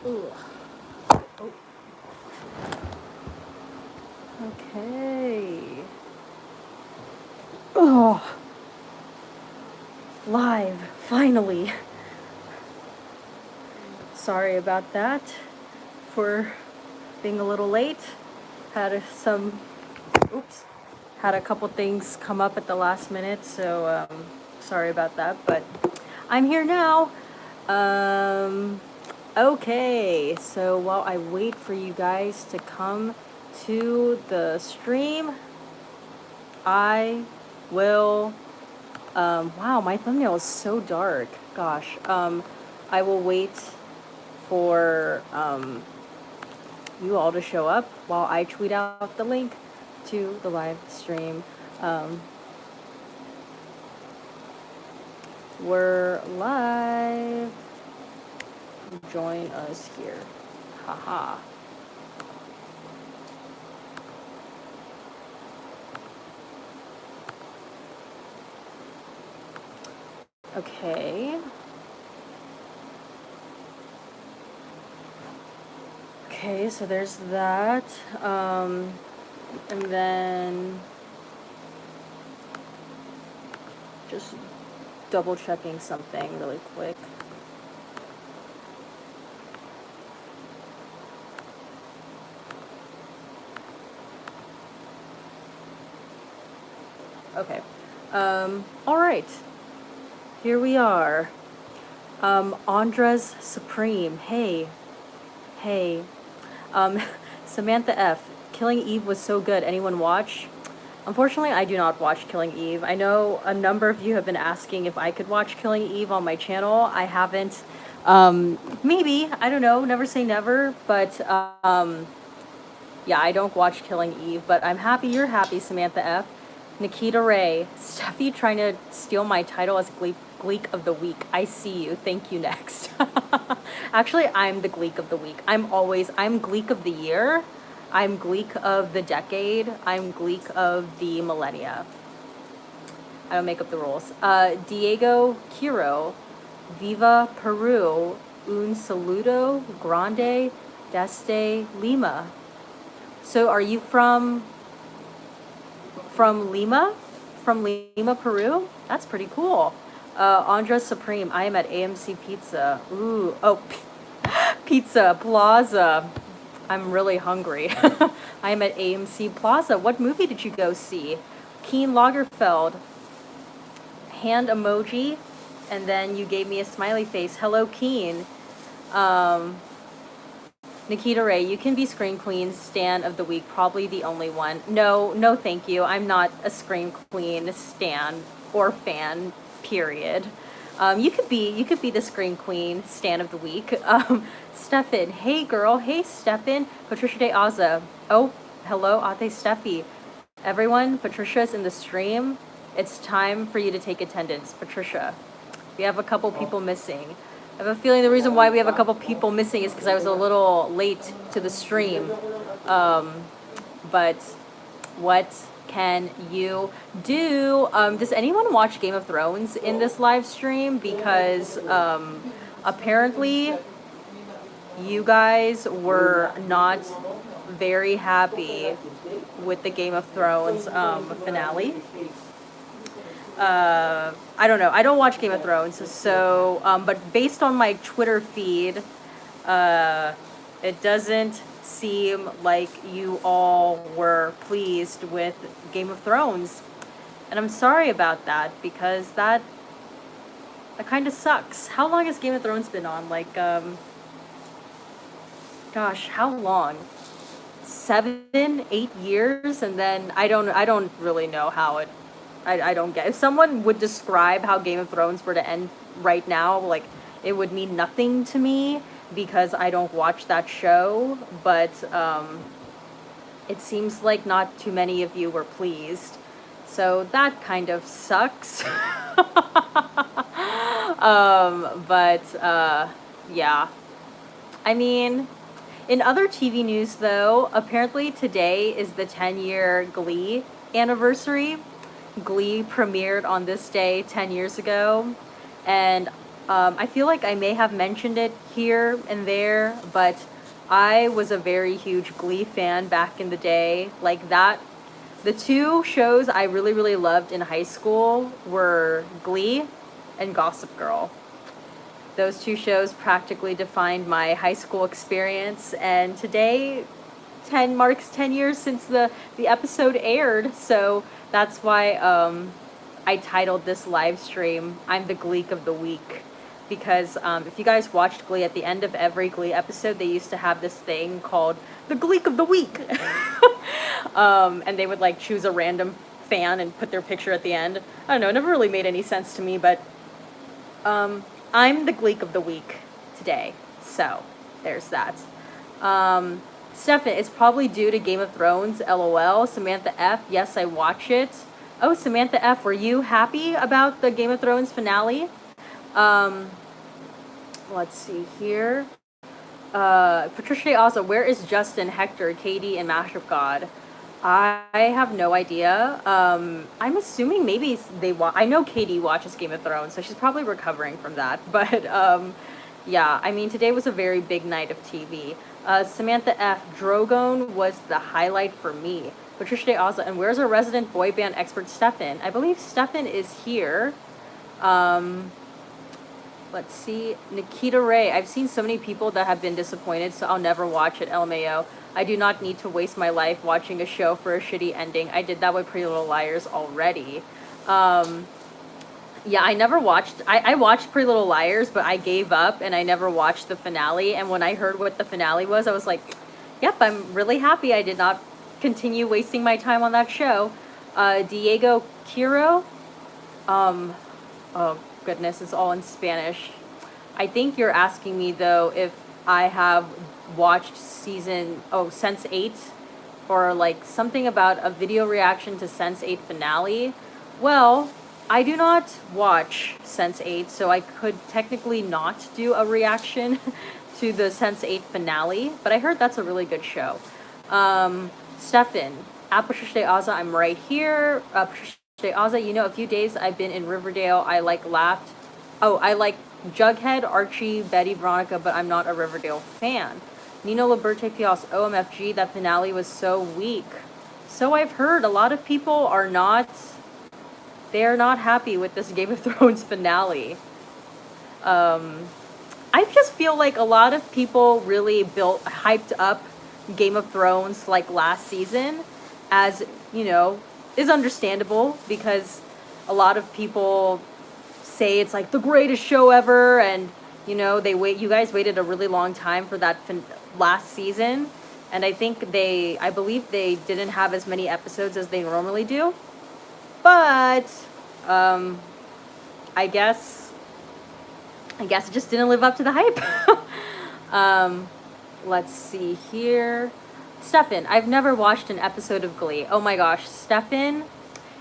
Ooh. Oh. Okay. Oh. Live, finally. Sorry about that for being a little late. Had a couple things come up at the last minute, so sorry about that, but I'm here now. Okay, so while I wait for you guys to come to the stream, I will, wow, my thumbnail is so dark, gosh. I will wait for you all to show up while I tweet out the link to the live stream. We're live. Join us here. Haha. Okay. Okay, so there's that. And then just double checking something really quick. Okay. All right. Here we are. Andra's Supreme. Hey. Samantha F. Killing Eve was so good. Anyone watch? Unfortunately, I do not watch Killing Eve. I know a number of you have been asking if I could watch Killing Eve on my channel. I haven't. Maybe. I don't know. Never say never. But, yeah, I don't watch Killing Eve. But I'm happy you're happy, Samantha F. Nikita Ray. Steffi trying to steal my title as Gleek of the Week. I see you. Thank you. Next. Actually, I'm the Gleek of the Week. I'm Gleek of the Year. I'm Gleek of the Decade. I'm Gleek of the Millennia. I don't make up the rules. Diego Quiro. Viva Peru. Un saludo grande desde Lima. So are you from Lima? From Lima, Peru? That's pretty cool. Andra Supreme, I am at AMC Pizza. Ooh, oh, Pizza Plaza. I'm really hungry. I am at AMC Plaza. What movie did you go see? Keen Lagerfeld. Hand emoji. And then you gave me a smiley face. Hello, Keen. Nikita Ray, you can be Scream Queen stan of the week, probably the only one. No, thank you. I'm not a Scream Queen stan or fan, period. You could be the Scream Queen stan of the week. Stefan, hey girl, hey Stefan. Patricia de Aza. Oh, hello, Ate Steffi. Everyone, Patricia's in the stream. It's time for you to take attendance. Patricia, we have a couple people missing. I have a feeling the reason why we have a couple people missing is because I was a little late to the stream. But what can you do? Does anyone watch Game of Thrones in this live stream? Because apparently you guys were not very happy with the Game of Thrones finale. I don't know. I don't watch Game of Thrones, so but based on my Twitter feed, it doesn't seem like you all were pleased with Game of Thrones, and I'm sorry about that because that kind of sucks. How long has Game of Thrones been on? Like, gosh, how long? 7, 8 years, and then I don't really know how it. I don't get. If someone would describe how Game of Thrones were to end right now, like, it would mean nothing to me because I don't watch that show. But it seems like not too many of you were pleased, so that kind of sucks. Yeah. I mean, in other TV news, though, apparently today is the 10-year Glee anniversary. Glee premiered on this day 10 years ago, and I feel like I may have mentioned it here and there, but I was a very huge Glee fan back in the day. Like that, the two shows I really, really loved in high school were Glee and Gossip Girl. Those two shows practically defined my high school experience, and today 10 marks 10 years since the episode aired, so that's why I titled this live stream I'm the Gleek of the Week, because if you guys watched Glee, at the end of every Glee episode they used to have this thing called the Gleek of the Week. And they would like choose a random fan and put their picture at the end. I don't know, it never really made any sense to me, but I'm the Gleek of the Week today, so there's that. Stefan, it's probably due to Game of Thrones, LOL. Samantha F, yes, I watch it. Oh, Samantha F, were you happy about the Game of Thrones finale? Let's see here. Patricia also, where is Justin, Hector, Katie, and Mashup God? I have no idea. I'm assuming maybe I know Katie watches Game of Thrones, so she's probably recovering from that. But yeah, I mean, today was a very big night of TV. Samantha F, Drogon was the highlight for me. Patricia also, and where's our resident boy band expert, Stefan? I believe Stefan is here. Let's see. Nikita Ray. I've seen so many people that have been disappointed, so I'll never watch it. LMAO. I do not need to waste my life watching a show for a shitty ending. I did that with Pretty Little Liars already. Yeah, I never watched... I watched Pretty Little Liars, but I gave up, and I never watched the finale. And when I heard what the finale was, I was like, yep, I'm really happy I did not continue wasting my time on that show. Diego Quiro. Oh, goodness, it's all in Spanish. I think you're asking me, though, if I have watched Sense 8, or like something about a video reaction to Sense 8 finale. Well, I do not watch Sense 8, so I could technically not do a reaction to the Sense 8 finale, but I heard that's a really good show. Stefan, Apple Aza, I'm right here. Aza, you know, a few days I've been in Riverdale. I like Jughead, Archie, Betty, Veronica, but I'm not a Riverdale fan. Nino Liberte Fios, OMFG, that finale was so weak. So I've heard a lot of people are not... They're not happy with this Game of Thrones finale. I just feel like a lot of people really hyped up Game of Thrones like last season, as, you know, is understandable, because a lot of people say it's like the greatest show ever, and you know, you guys waited a really long time for that last season, and I believe they didn't have as many episodes as they normally do, but I guess it just didn't live up to the hype. Let's see here. Stefan, I've never watched an episode of Glee. Oh my gosh, Stefan,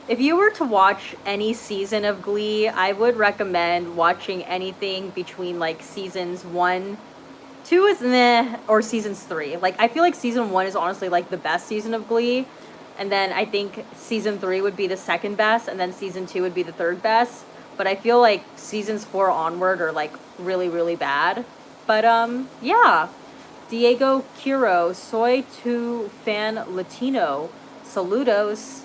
if you were to watch any season of Glee, I would recommend watching anything between like seasons 1, 2 is meh, or seasons 3. Like, I feel like season 1 is honestly like the best season of Glee, and then I think season 3 would be the second best, and then season 2 would be the third best. But I feel like seasons 4 onward are like really, really bad. But yeah. Diego Quiro, soy tu fan Latino. Saludos.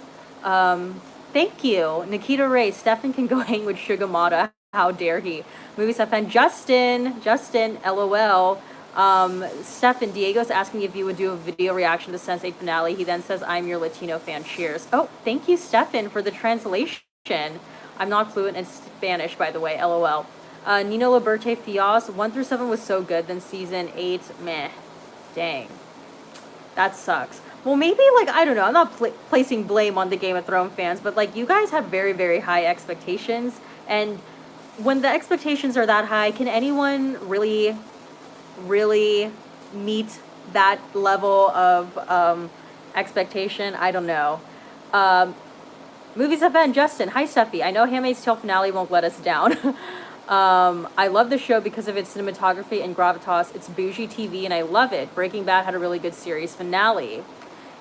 Thank you. Nikita Ray, Stefan can go hang with Sugamata. How dare he? Movie stuff fan Justin, LOL. Stefan, Diego's asking if you would do a video reaction to Sense 8 finale. He then says, I'm your Latino fan. Cheers. Oh, thank you, Stefan, for the translation. I'm not fluent in Spanish, by the way. LOL. Nino Liberte Fios, 1 through 7 was so good, then season 8, meh. Dang. That sucks. Well, maybe, like, I don't know, I'm not placing blame on the Game of Thrones fans, but, like, you guys have very, very high expectations, and when the expectations are that high, can anyone really, really meet that level of expectation? I don't know. Movies FM, Justin. Hi, Steffi. I know Handmaid's Tale finale won't let us down. I love the show because of its cinematography and gravitas. It's bougie TV and I love it. Breaking Bad had a really good series finale.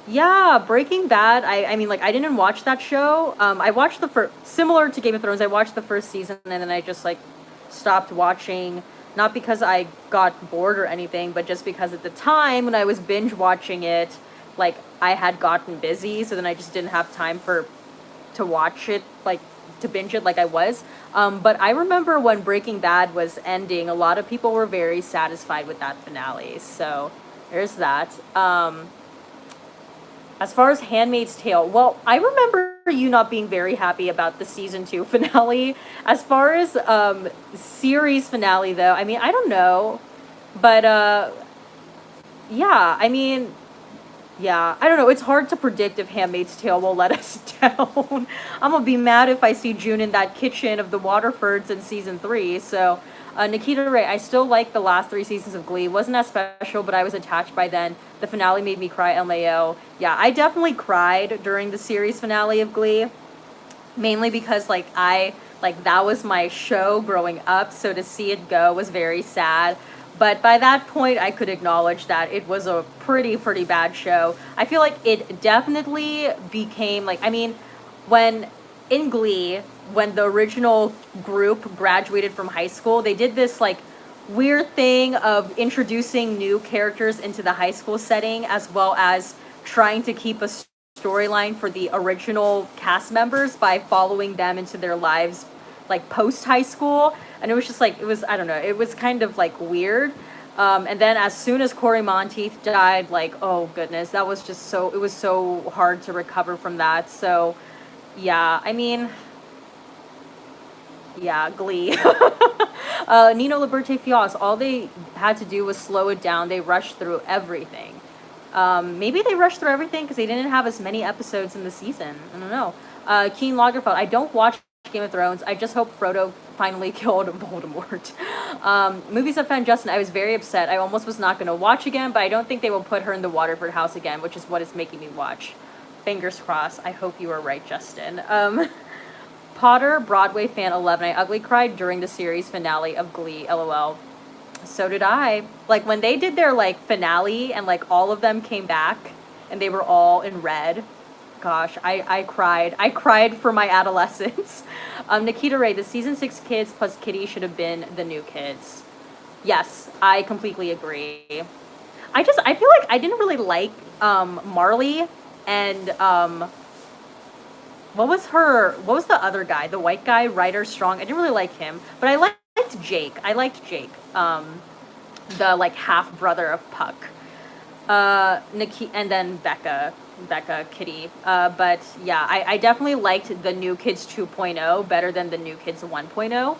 Yeah, Breaking Bad, I mean, like, I didn't watch that show. I watched similar to Game of Thrones, I watched the first season and then I just, like, stopped watching, not because I got bored or anything, but just because at the time when I was binge watching it, like I had gotten busy, so then I just didn't have time to watch it, like to binge it like I was. But I remember when Breaking Bad was ending, a lot of people were very satisfied with that finale. So there's that. As far as Handmaid's Tale, well, I remember you not being very happy about the season 2 finale. As far as series finale, though, I mean, I don't know, but yeah, I mean, yeah, I don't know. It's hard to predict if Handmaid's Tale will let us down. I'm gonna be mad if I see June in that kitchen of the Waterfords in season 3. So, Nikita Ray, I still like the last 3 seasons of Glee. Wasn't as special, but I was attached by then. The finale made me cry, LMAO. Yeah, I definitely cried during the series finale of Glee. Mainly because, like, that was my show growing up, so to see it go was very sad. But by that point, I could acknowledge that it was a pretty bad show. I feel like it definitely became, like, I mean, when in Glee, when the original group graduated from high school, they did this, like, weird thing of introducing new characters into the high school setting, as well as trying to keep a storyline for the original cast members by following them into their lives, like, post high school. And it was just like, it was, I don't know, it was kind of like weird. And then as soon as Corey Monteith died, like, oh goodness, that was just so, it was so hard to recover from that. So yeah, I mean, yeah, Glee. Nino Liberte Fios, all they had to do was slow it down. They rushed through everything. Maybe they rushed through everything because they didn't have as many episodes in the season. I don't know. Keen Lagerfeld, I don't watch Game of Thrones. I just hope Frodo finally killed Voldemort. Movies I found Justin, I was very upset. I almost was not going to watch again, but I don't think they will put her in the Waterford house again, which is what is making me watch. Fingers crossed. I hope you are right, Justin. Potter, Broadway fan 11. I ugly cried during the series finale of Glee, LOL. So did I. Like, when they did their, like, finale and, like, all of them came back and they were all in red. Gosh, I cried. I cried for my adolescence. Nikita Ray, the season 6 kids plus Kitty should have been the new kids. Yes, I completely agree. I feel like I didn't really like Marley and what was the other guy? The white guy, Ryder Strong. I didn't really like him, but I liked Jake. The, like, half brother of Puck. And then Becca, Kitty. But yeah, I definitely liked the New Kids 2.0 better than the New Kids 1.0.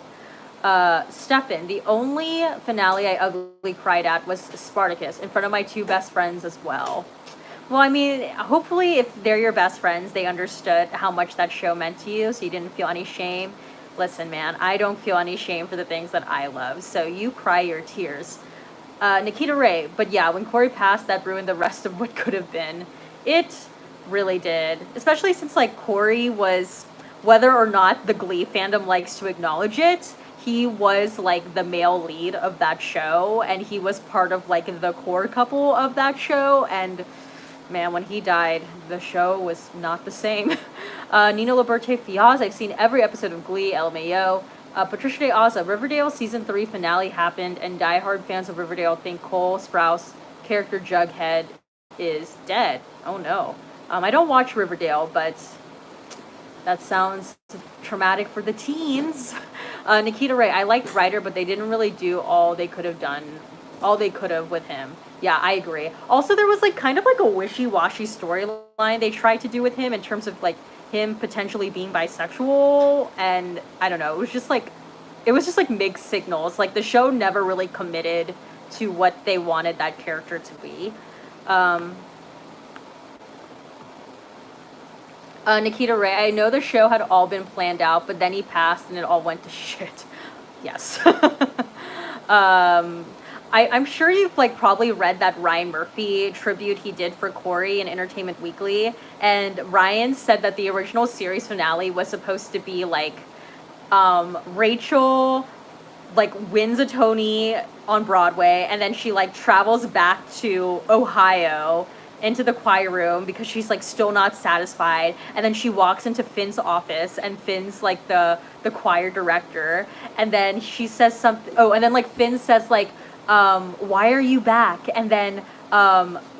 Stefan, the only finale I ugly cried at was Spartacus in front of my 2 best friends as well. Well, I mean, hopefully if they're your best friends, they understood how much that show meant to you, so you didn't feel any shame. Listen, man, I don't feel any shame for the things that I love, so you cry your tears. Nikita Ray, but yeah, when Corey passed, that ruined the rest of what could have been. It really did. Especially since, like, Corey was, whether or not the Glee fandom likes to acknowledge it, he was, like, the male lead of that show, and he was part of, like, the core couple of that show, and man, when he died, the show was not the same. Nina Liberte Fiaz, I've seen every episode of Glee, LMAO. Patricia De Aza, Riverdale season 3 finale happened, and diehard fans of Riverdale think Cole Sprouse, character Jughead, is dead. Oh no. I don't watch Riverdale, but that sounds traumatic for the teens. Nikita Ray, I liked Ryder, but they didn't really do all they could have with him. Yeah, I agree. Also, there was, like, kind of like a wishy-washy storyline they tried to do with him in terms of, like, him potentially being bisexual, and I don't know, it was just like mixed signals. Like, the show never really committed to what they wanted that character to be. Nikita Ray, I know the show had all been planned out, but then he passed and it all went to shit. Yes. I'm sure you've, like, probably read that Ryan Murphy tribute he did for Corey in Entertainment Weekly, and Ryan said that the original series finale was supposed to be, like, Rachel, like, wins a Tony on Broadway, and then she, like, travels back to Ohio into the choir room because she's like still not satisfied, and then she walks into Finn's office, and Finn's like the choir director, and then she says something. Oh, and then like Finn says like, why are you back? And then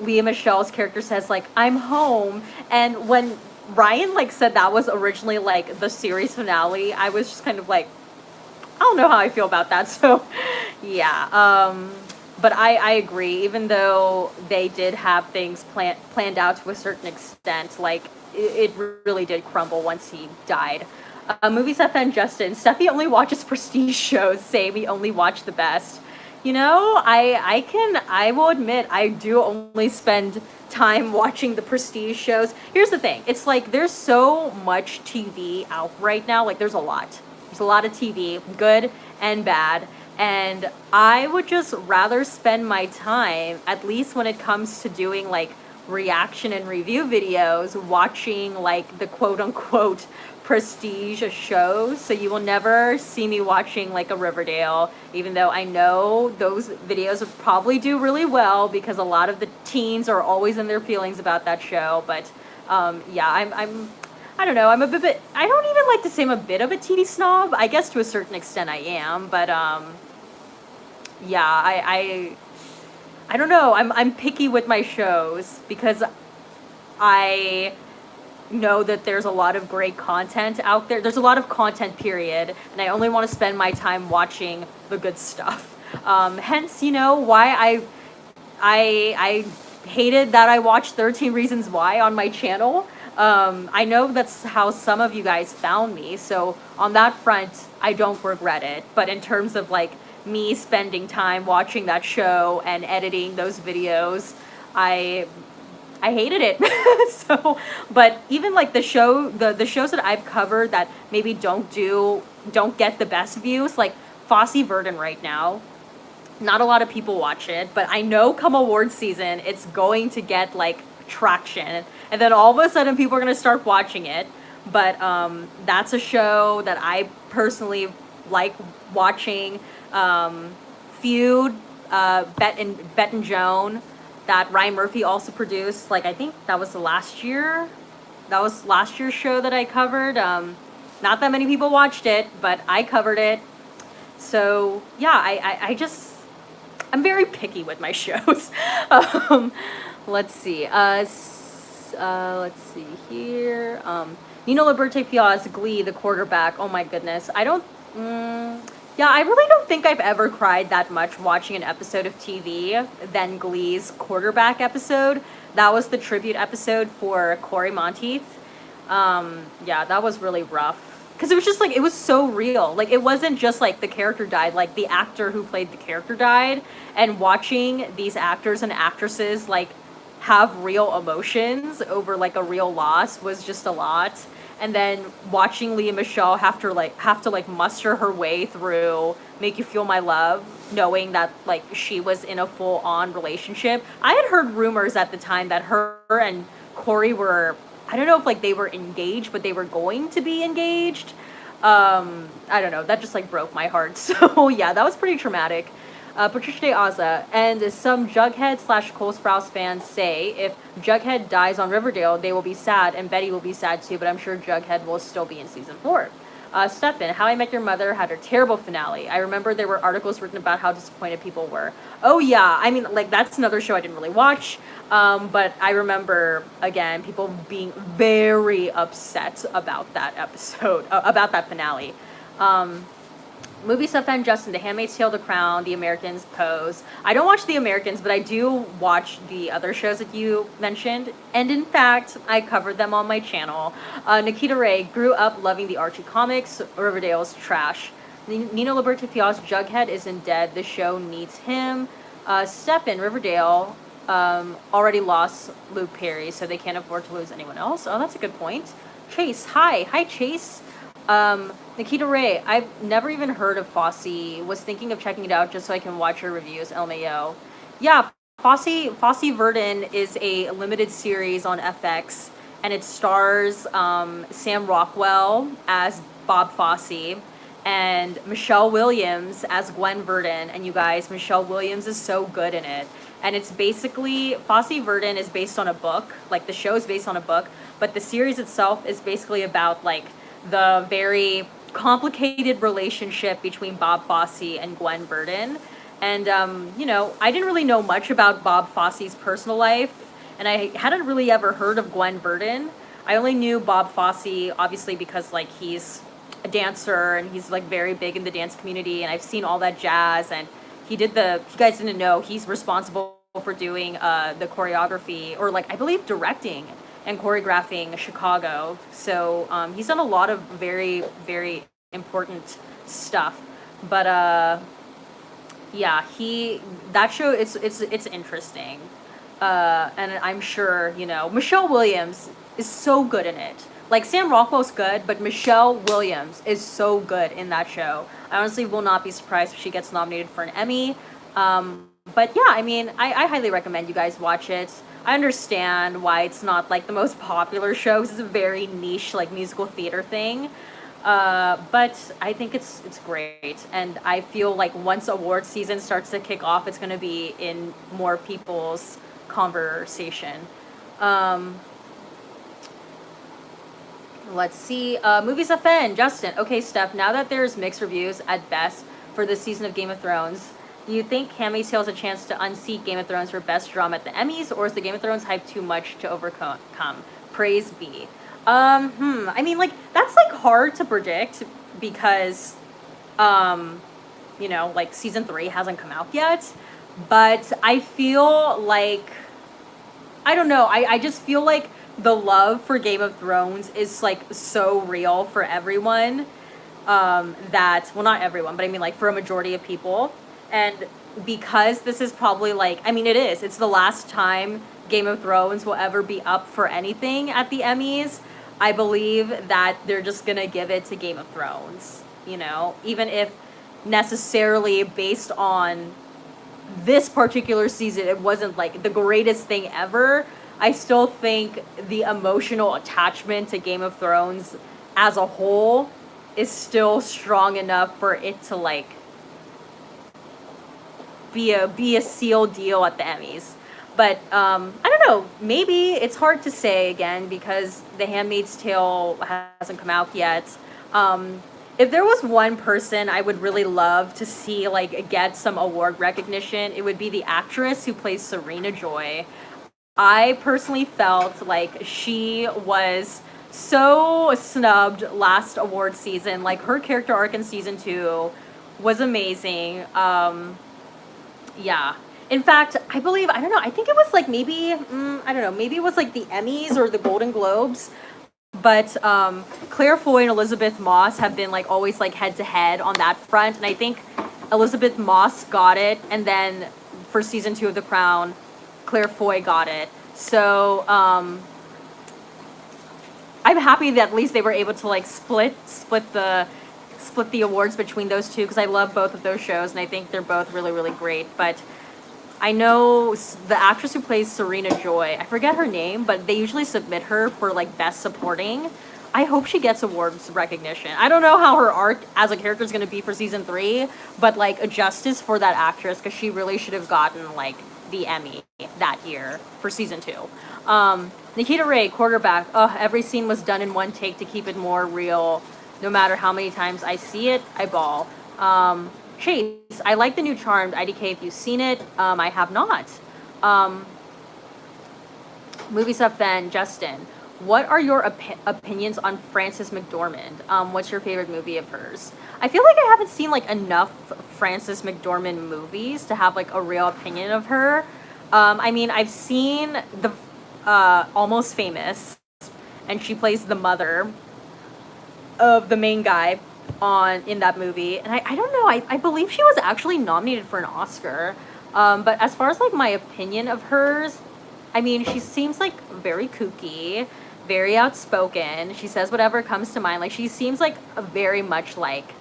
Leah Michelle's character says like, I'm home. And when Ryan like said that was originally like the series finale, I was just kind of like, I don't know how I feel about that. So yeah, but I agree. Even though they did have things planned out to a certain extent, like it really did crumble once he died. Movies FM Justin. Steffi only watches prestige shows. Say we only watch the best. You know, I will admit I do only spend time watching the prestige shows. Here's the thing. It's like there's so much TV out right now. Like there's a lot. There's a lot of TV, good and bad. And I would just rather spend my time, at least when it comes to doing like reaction and review videos, watching like the quote unquote prestige shows. So you will never see me watching like a Riverdale, even though I know those videos would probably do really well because a lot of the teens are always in their feelings about that show. But yeah, I don't know. I'm a bit. I don't even like to say I'm a bit of a TV snob. I guess to a certain extent I am, but yeah, I don't know. I'm picky with my shows because I know that there's a lot of great content out there. There's a lot of content, period, and I only want to spend my time watching the good stuff. Hence, you know, why I hated that I watched 13 Reasons Why on my channel. I know that's how some of you guys found me, so on that front, I don't regret it. But in terms of like me spending time watching that show and editing those videos, I hated it. So, but even like the shows that I've covered that maybe don't get the best views, like Fosse Verdon right now. Not a lot of people watch it, but I know come award season, it's going to get like traction, and then all of a sudden people are going to start watching it. But that's a show that I personally like watching. Feud, Bet and Joan, that Ryan Murphy also produced. Like I think that was last year. That was last year's show that I covered. Not that many people watched it, but I covered it. So yeah, I just, I'm very picky with my shows. Let's see. Let's see here. Nino Liberte Fiaz, Glee, the quarterback. Oh my goodness. I don't. Yeah, I really don't think I've ever cried that much watching an episode of TV than Glee's quarterback episode. That was the tribute episode for Corey Monteith. Yeah, that was really rough. Because it was just like, it was so real. Like, it wasn't just like the character died, like the actor who played the character died. And watching these actors and actresses like have real emotions over like a real loss was just a lot. And then watching Leah Michelle have to muster her way through Make You Feel My Love, knowing that like she was in a full-on relationship. I had heard rumors at the time that her and Corey were, I don't know if like they were engaged, but they were going to be engaged. I don't know. That just like broke my heart. So yeah, that was pretty traumatic. Patricia De Aza, and some Jughead / Cole Sprouse fans say if Jughead dies on Riverdale, they will be sad, and Betty will be sad too, but I'm sure Jughead will still be in season 4. Stefan, How I Met Your Mother had a terrible finale. I remember there were articles written about how disappointed people were. Oh yeah, I mean, like, that's another show I didn't really watch, but I remember, again, people being very upset about that episode, about that finale. Movie stuff and Justin, The Handmaid's Tale, The Crown, The Americans, Pose. I don't watch The Americans, but I do watch the other shows that you mentioned. And in fact, I covered them on my channel. Nikita Ray grew up loving the Archie comics. Riverdale's trash. Nino Liberty Fios, Jughead isn't dead. The show needs him. Stefan, Riverdale already lost Luke Perry, so they can't afford to lose anyone else. Oh, that's a good point. Chase, hi. Hi, Chase. Nikita Ray, I've never even heard of Fosse. Was thinking of checking it out just so I can watch her reviews. LMAO. Yeah, Fosse Verdon is a limited series on FX, and it stars Sam Rockwell as Bob Fosse, and Michelle Williams as Gwen Verdon. And you guys, Michelle Williams is so good in it. And it's basically, Fosse Verdon is based on a book, like the show is based on a book, but the series itself is basically about like the very complicated relationship between Bob Fosse and Gwen Verdon. And, you know, I didn't really know much about Bob Fosse's personal life, and I hadn't really ever heard of Gwen Verdon. I only knew Bob Fosse, obviously, because, like, he's a dancer, and he's, like, very big in the dance community, and I've seen all that jazz, and he did if you guys didn't know, he's responsible for doing the choreography, or, like, I believe directing and choreographing Chicago. So he's done a lot of very, very important stuff. But yeah, that show, it's interesting. And I'm sure, you know, Michelle Williams is so good in it. Like, Sam Rockwell's good, but Michelle Williams is so good in that show. I honestly will not be surprised if she gets nominated for an Emmy. But yeah, I mean, I highly recommend you guys watch it. I understand why it's not like the most popular show, because it's a very niche, like, musical theater thing. But I think it's great, and I feel like once award season starts to kick off, it's going to be in more people's conversation. Let's see. Movies offend. Justin. Okay, Steph, now that there's mixed reviews at best for this season of Game of Thrones, do you think Handmaid's Tale has a chance to unseat Game of Thrones for best drama at the Emmys, or is the Game of Thrones hype too much to overcome? Praise be. I mean, like, that's, like, hard to predict because, you know, like, season 3 hasn't come out yet. But I feel like, I don't know, I just feel like the love for Game of Thrones is, like, so real for everyone, that, well, not everyone, but I mean, like, for a majority of people. And because this is probably, like, I mean, it's the last time Game of Thrones will ever be up for anything at the Emmys, I believe that they're just gonna give it to Game of Thrones, you know, even if necessarily based on this particular season it wasn't like the greatest thing ever. I still think the emotional attachment to Game of Thrones as a whole is still strong enough for it to, like, be a sealed deal at the Emmys. But I don't know, maybe it's hard to say again because The Handmaid's Tale hasn't come out yet. If there was one person I would really love to see, like, get some award recognition, it would be the actress who plays Serena Joy. I personally felt like she was so snubbed last award season. Like, her character arc in season 2 was amazing. Yeah. In fact, I believe, I don't know, I think it was like maybe, I don't know, maybe it was like the Emmys or the Golden Globes. But Claire Foy and Elizabeth Moss have been, like, always, like, head to head on that front. And I think Elizabeth Moss got it. And then for season 2 of The Crown, Claire Foy got it. So I'm happy that at least they were able to, like, split the awards between those two, because I love both of those shows and I think they're both really, really great. But I know the actress who plays Serena Joy, I forget her name, but they usually submit her for, like, best supporting. I hope she gets awards recognition. I don't know how her arc as a character is going to be for season 3, but, like, a justice for that actress, because she really should have gotten, like, the Emmy that year for season 2. Nikita Ray, quarterback. Every scene was done in one take to keep it more real. No matter how many times I see it, I bawl. Chase, I like the new Charmed. IDK, if you've seen it, I have not. Movie stuff fan, Justin. What are your opinions on Frances McDormand? What's your favorite movie of hers? I feel like I haven't seen, like, enough Frances McDormand movies to have, like, a real opinion of her. I mean, I've seen the Almost Famous, and she plays the mother of the main guy in that movie, and I don't know, I believe she was actually nominated for an Oscar. But as far as, like, my opinion of hers, I mean, she seems, like, very kooky, very outspoken. She says whatever comes to mind. Like, she seems like very much like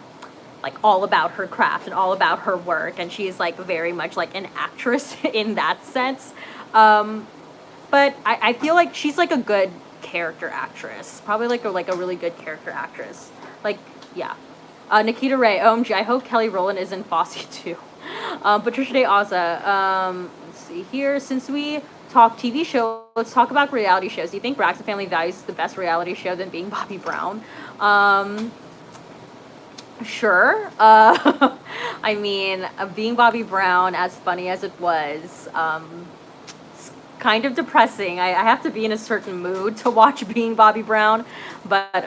all about her craft and all about her work, and she's, like, very much like an actress in that sense. But I feel like she's, like, a good character actress, probably like a really good character actress. Like, yeah. Nikita Ray, OMG, I hope Kelly Rowland is in Fosse too. Patricia Day Aza, let's see here. Since we talk TV show, let's talk about reality shows. Do you think Braxton Family Values is the best reality show than Being Bobby Brown? Sure. I mean, Being Bobby Brown, as funny as it was, it's kind of depressing. I have to be in a certain mood to watch Being Bobby Brown, but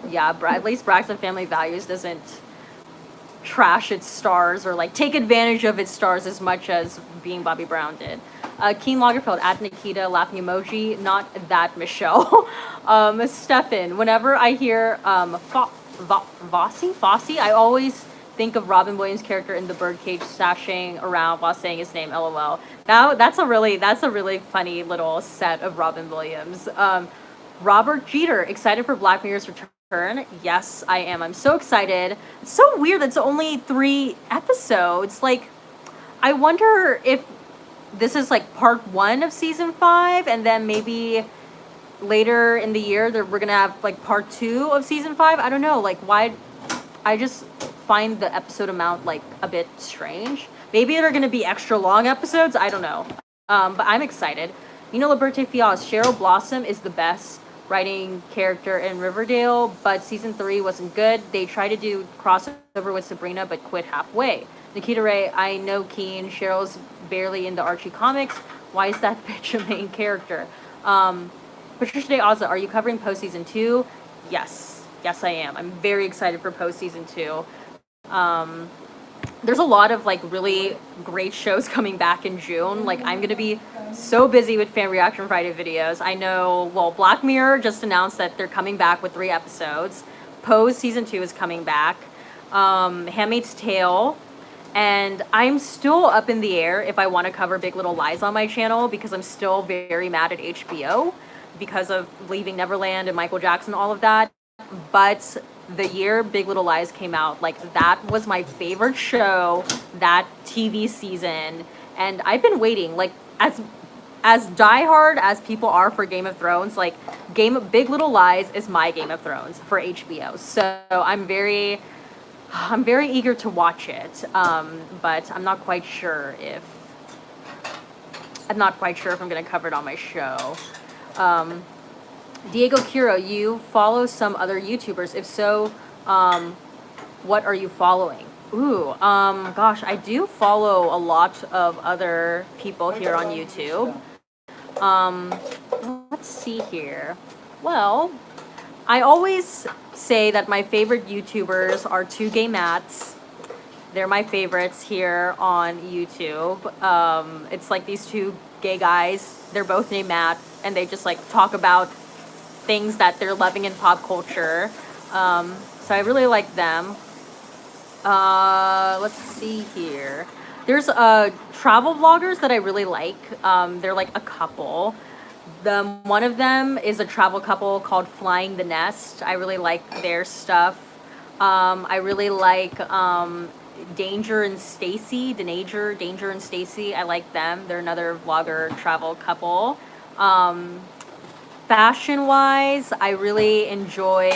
yeah, at least Braxton Family Values doesn't trash its stars or like take advantage of its stars as much as Being Bobby Brown did. Keen Lagerfeld, at Nikita, laughing emoji, not that Michelle. Stefan, whenever I hear Fosse, I always think of Robin Williams' character in the birdcage stashing around while saying his name, LOL. That's a really funny little set of Robin Williams. Robert Jeter, excited for Black Mirror's return? Yes, I am. I'm so excited. It's so weird that it's only 3 episodes. Like, I wonder if this is like part 1 of season 5, and then maybe later in the year we're gonna have like part 2 of season 5. I don't know. Like, why? I just find the episode amount like a bit strange. Maybe they're gonna be extra long episodes. I don't know. But I'm excited. Liberte Fiaz, Cheryl Blossom is the best writing character in Riverdale, but season 3 wasn't good. They tried to do crossover with Sabrina, but quit halfway. Nikita Ray, I know Keen. Cheryl's barely in the Archie comics. Why is that bitch a main character? Patricia Day Oza, are you covering post-season 2? Yes, I am. I'm very excited for post-season 2. There's a lot of like really great shows coming back in June. Like, I'm gonna be so busy with Fan Reaction Friday videos. I know, well, Black Mirror just announced that they're coming back with 3 episodes. Pose season 2 is coming back. Handmaid's Tale. And I'm still up in the air if I want to cover Big Little Lies on my channel, because I'm still very mad at HBO because of Leaving Neverland and Michael Jackson, all of that. But the year Big Little Lies came out, like, that was my favorite show that TV season. And I've been waiting, like, as diehard as people are for Game of Thrones, like, Big Little Lies is my Game of Thrones for HBO. So I'm very eager to watch it, but I'm not quite sure if I'm going to cover it on my show. Diego Curo, you follow some other YouTubers? If so, what are you following? Ooh, gosh, I do follow a lot of other people here on YouTube. Let's see here. Well, I always say that my favorite YouTubers are 2 Gay Mats. They're my favorites here on YouTube. It's like these 2 gay guys. They're both named Matt, and they just like talk about things that they're loving in pop culture. So I really like them. Let's see here. There's travel vloggers that I really like. They're like a couple. One of them is a travel couple called Flying the Nest. I really like their stuff. I really like Danger and Stacy. Danger and Stacy. I like them. They're another vlogger travel couple. Fashion wise, I really enjoy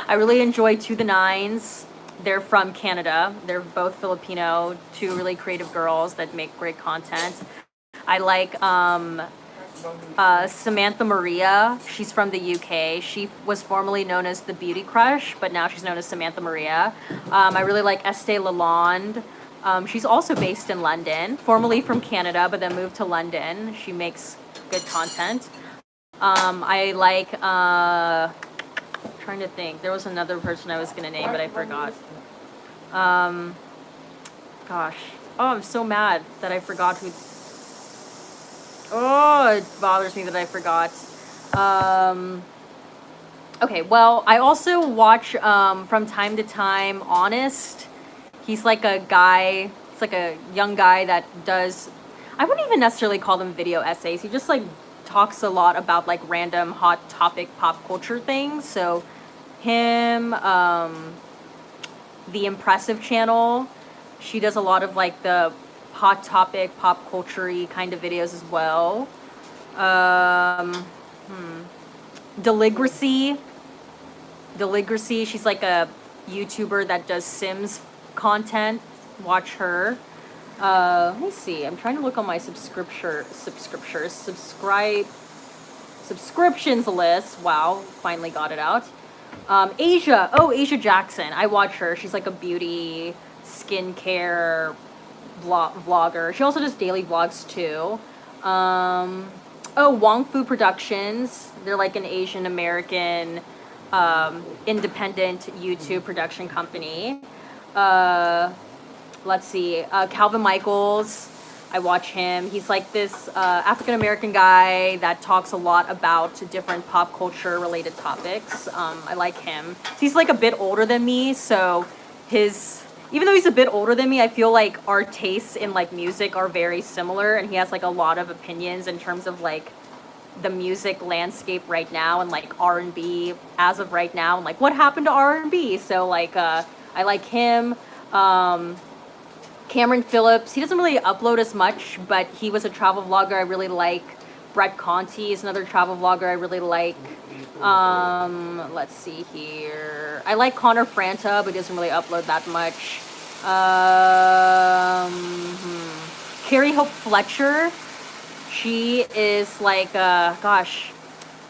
To the Nines. They're from Canada. They're both Filipino, 2 really creative girls that make great content. I like Samantha Maria. She's from the UK. She was formerly known as the Beauty Crush, but now she's known as Samantha Maria. I really like Estee Lalonde. She's also based in London, formerly from Canada, but then moved to London. She makes good content. I like, trying to think. There was another person I was going to name, but I forgot. Gosh. Oh, I'm so mad that I forgot who... Oh, it bothers me that I forgot. Okay, well, I also watch, from time to time, Honest. He's like a guy, it's like a young guy that does, I wouldn't even necessarily call them video essays. He just like talks a lot about like random hot topic pop culture things. So him, The Impressive Channel, she does a lot of like the hot topic pop culture-y kind of videos as well. Deligracy, Deligracy. She's like a YouTuber that does Sims content. Watch her. Let me see. I'm trying to look on my subscriptions list. Wow, finally got it out. Asia. Oh, Asia Jackson. I watch her. She's like a beauty, skincare vlogger. She also does daily vlogs too. Oh, Wong Fu Productions. They're like an Asian American independent YouTube production company. Let's see. Calvin Michaels. I watch him. He's like this African American guy that talks a lot about different pop culture related topics. I like him. He's like a bit older than me, so even though he's a bit older than me, I feel like our tastes in like music are very similar, and he has like a lot of opinions in terms of like the music landscape right now and like R&B as of right now and like what happened to R&B. So like I like him. Cameron Phillips, he doesn't really upload as much, but he was a travel vlogger I really like. Brett Conti is another travel vlogger I really like. Let's see here. I like Connor Franta, but he doesn't really upload that much. Carrie Hope Fletcher, she is like, gosh,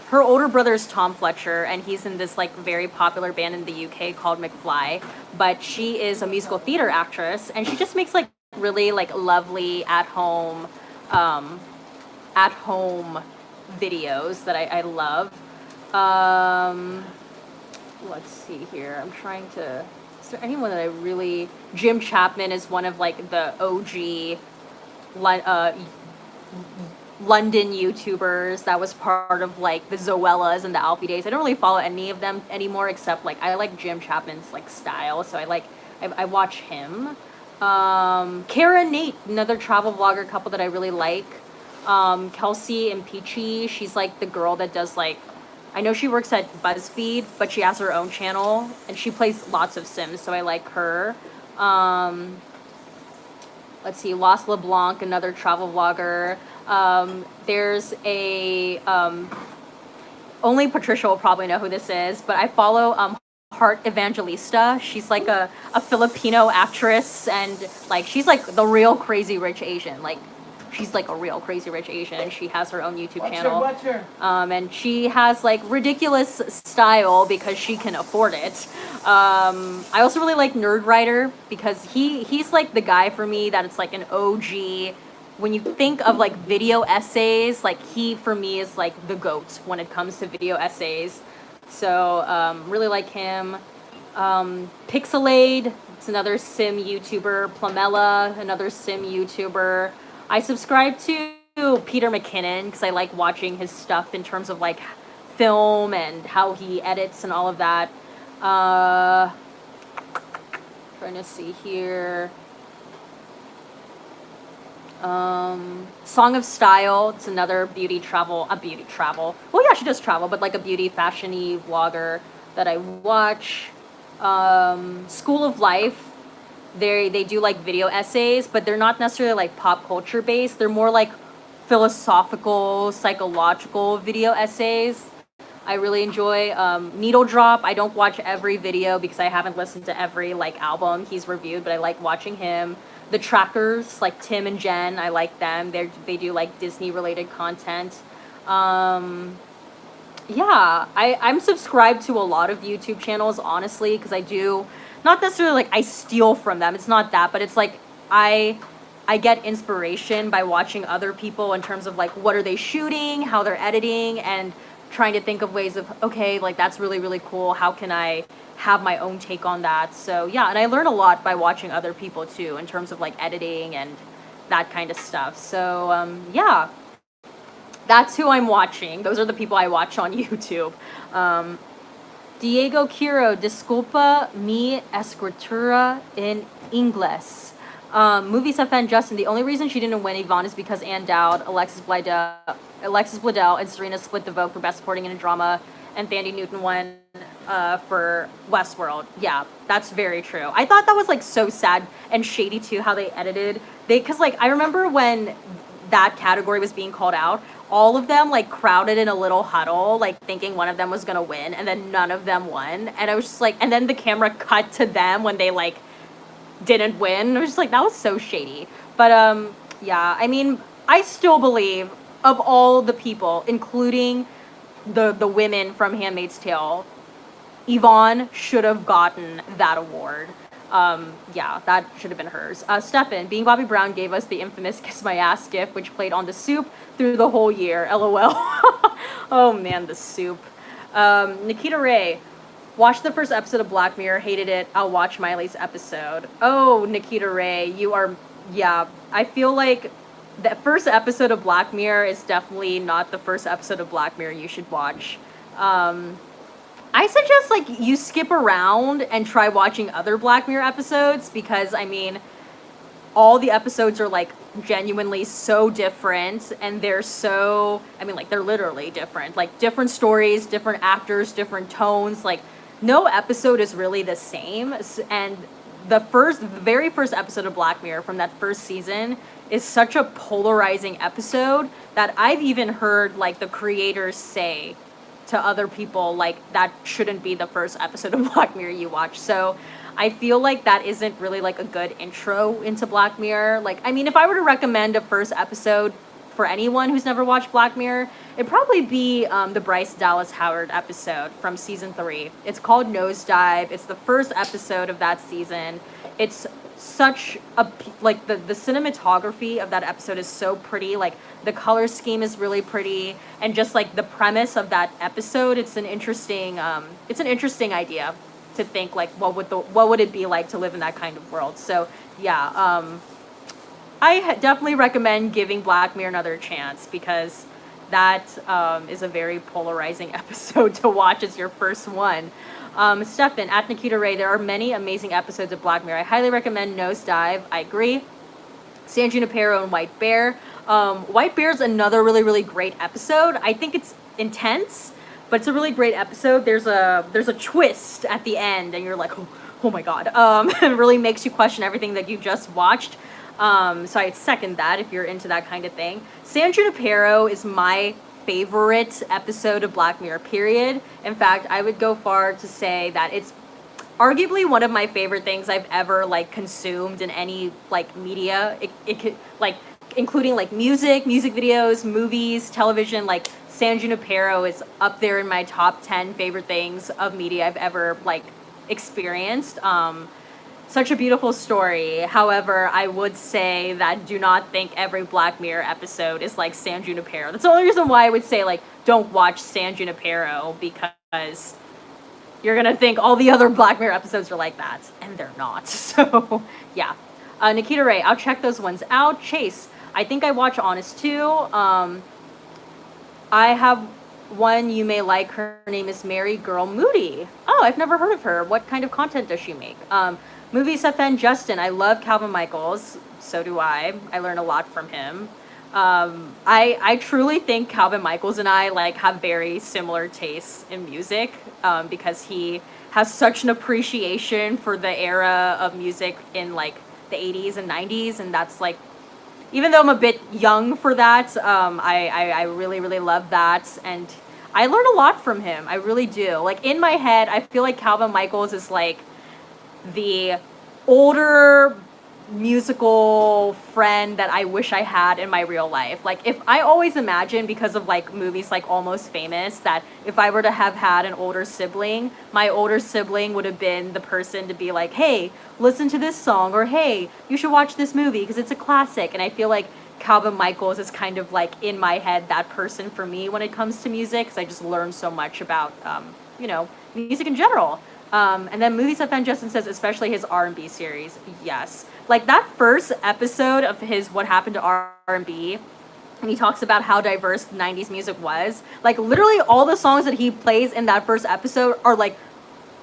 her older brother is Tom Fletcher, and he's in this like very popular band in the UK called McFly. But she is a musical theater actress, and she just makes like really like lovely at home videos that I love. Let's see here. I'm trying to. Is there anyone that I really? Jim Chapman is one of like the OG London YouTubers that was part of like the Zoellas and the Alfie days. I don't really follow any of them anymore, except like I like Jim Chapman's like style, so I watch him. Kara and Nate, another travel vlogger couple that I really like. Kelsey and Peachy, she's like the girl that does like, I know she works at BuzzFeed, but she has her own channel and she plays lots of Sims, so I like her. Let's see, Lost LeBlanc, another travel vlogger. There's a only Patricia will probably know who this is, but I follow Heart Evangelista. She's like a Filipino actress, and like she's like the real crazy rich Asian. Like she's like a real crazy rich Asian, and she has her own YouTube channel. Watch her. And she has like ridiculous style because she can afford it. I also really like Nerd Writer because he's like the guy for me that it's like an OG. When you think of like video essays, like he for me is like the GOAT when it comes to video essays. So really like him. Pixelade, it's another sim YouTuber. Plamella, another sim YouTuber. I subscribe to Peter McKinnon because I like watching his stuff in terms of like film and how he edits and all of that. Trying to see here. Song of Style, it's another beauty travel. Well, yeah, she does travel, but like a beauty fashion-y vlogger that I watch. School of Life, they do like video essays, but they're not necessarily like pop culture based. They're more like philosophical, psychological video essays. I really enjoy Needle Drop. I don't watch every video because I haven't listened to every like album he's reviewed, but I like watching him. The Trackers, like Tim and Jen, I like them. They do like Disney related content. Yeah, I'm subscribed to a lot of YouTube channels, honestly, because I do not necessarily like I steal from them. It's not that, but it's like I get inspiration by watching other people in terms of like what are they shooting, how they're editing, and trying to think of ways of, okay, like that's really, really cool. How can I have my own take on that? So yeah, and I learn a lot by watching other people too in terms of like editing and that kind of stuff. So yeah, that's who I'm watching. Those are the people I watch on YouTube. Diego Quiro, disculpa mi escritura en inglés. Movies fan Justin, the only reason she didn't win Yvonne is because Ann Dowd, Alexis Bledel, and Serena split the vote for Best Supporting in a Drama, and Thandie Newton won for Westworld. Yeah, that's very true. I thought that was like so sad and shady too how they edited. Because like I remember when that category was being called out, all of them like crowded in a little huddle, like thinking one of them was gonna win, and then none of them won. And I was just like, and then the camera cut to them when they like didn't win. I was just like, that was so shady. But yeah, I mean, I still believe of all the people, including the women from Handmaid's Tale, Yvonne should have gotten that award. Yeah, that should have been hers. Stefan, being Bobby Brown gave us the infamous Kiss My Ass gif, which played on the soup through the whole year. LOL. Oh man, the soup. Nikita Ray, watched the first episode of Black Mirror, hated it. I'll watch Miley's episode. Oh, Nikita Ray, you are, yeah, I feel like the first episode of Black Mirror is definitely not the first episode of Black Mirror you should watch. I suggest like you skip around and try watching other Black Mirror episodes, because I mean, all the episodes are like genuinely so different, and they're so, I mean, like they're literally different, like different stories, different actors, different tones, like no episode is really the same. And the very first episode of Black Mirror from that first season is such a polarizing episode that I've even heard like the creators say to other people like that shouldn't be the first episode of Black Mirror you watch. So I feel like that isn't really like a good intro into Black Mirror. Like, I mean, if I were to recommend a first episode for anyone who's never watched Black Mirror, it'd probably be the Bryce Dallas Howard episode from season 3. It's called Nosedive. It's the first episode of that season. It's such a, like the cinematography of that episode is so pretty. Like the color scheme is really pretty, and just like the premise of that episode, it's an interesting idea to think like what would it be like to live in that kind of world. So yeah, I definitely recommend giving Black Mirror another chance, because that is a very polarizing episode to watch as your first one. Stefan, at Nikita Ray, there are many amazing episodes of Black Mirror. I highly recommend Nosedive. I agree. San Junipero and White Bear. White Bear's another really, really great episode. I think it's intense, but it's a really great episode. There's a twist at the end, and you're like, oh my god. It really makes you question everything that you just watched. So I'd second that if you're into that kind of thing. San Junipero is my favorite episode of Black Mirror, period. In fact, I would go far to say that it's arguably one of my favorite things I've ever like consumed in any like media. It could like including like music videos, movies, television. Like San Junipero is up there in my top 10 favorite things of media I've ever like experienced. Such a beautiful story. However, I would say that do not think every Black Mirror episode is like San Junipero. That's the only reason why I would say like don't watch San Junipero, because you're gonna think all the other Black Mirror episodes are like that, and they're not. So yeah. Nikita Ray, I'll check those ones out. Chase, I think I watch Honest too. I have one you may like. Her name is Mary Girl Moody. Oh, I've never heard of her. What kind of content does she make? Movies FN Justin, I love Calvin Michaels. So do I. I learn a lot from him. I truly think Calvin Michaels and I like have very similar tastes in music, because he has such an appreciation for the era of music in like the 80s and 90s, and that's like, even though I'm a bit young for that, I really, really love that, and I learn a lot from him. I really do. Like in my head, I feel like Calvin Michaels is like the older musical friend that I wish I had in my real life. Like if I always imagine, because of like movies like Almost Famous, that if I were to have had an older sibling, my older sibling would have been the person to be like, hey, listen to this song, or hey, you should watch this movie because it's a classic. And I feel like Calvin Michaels is kind of like in my head that person for me when it comes to music, because I just learned so much about music in general. And then Movies FN Justin says, especially his R&B series. Yes. Like that first episode of his What Happened to R&B, and he talks about how diverse 90s music was. Like literally all the songs that he plays in that first episode are like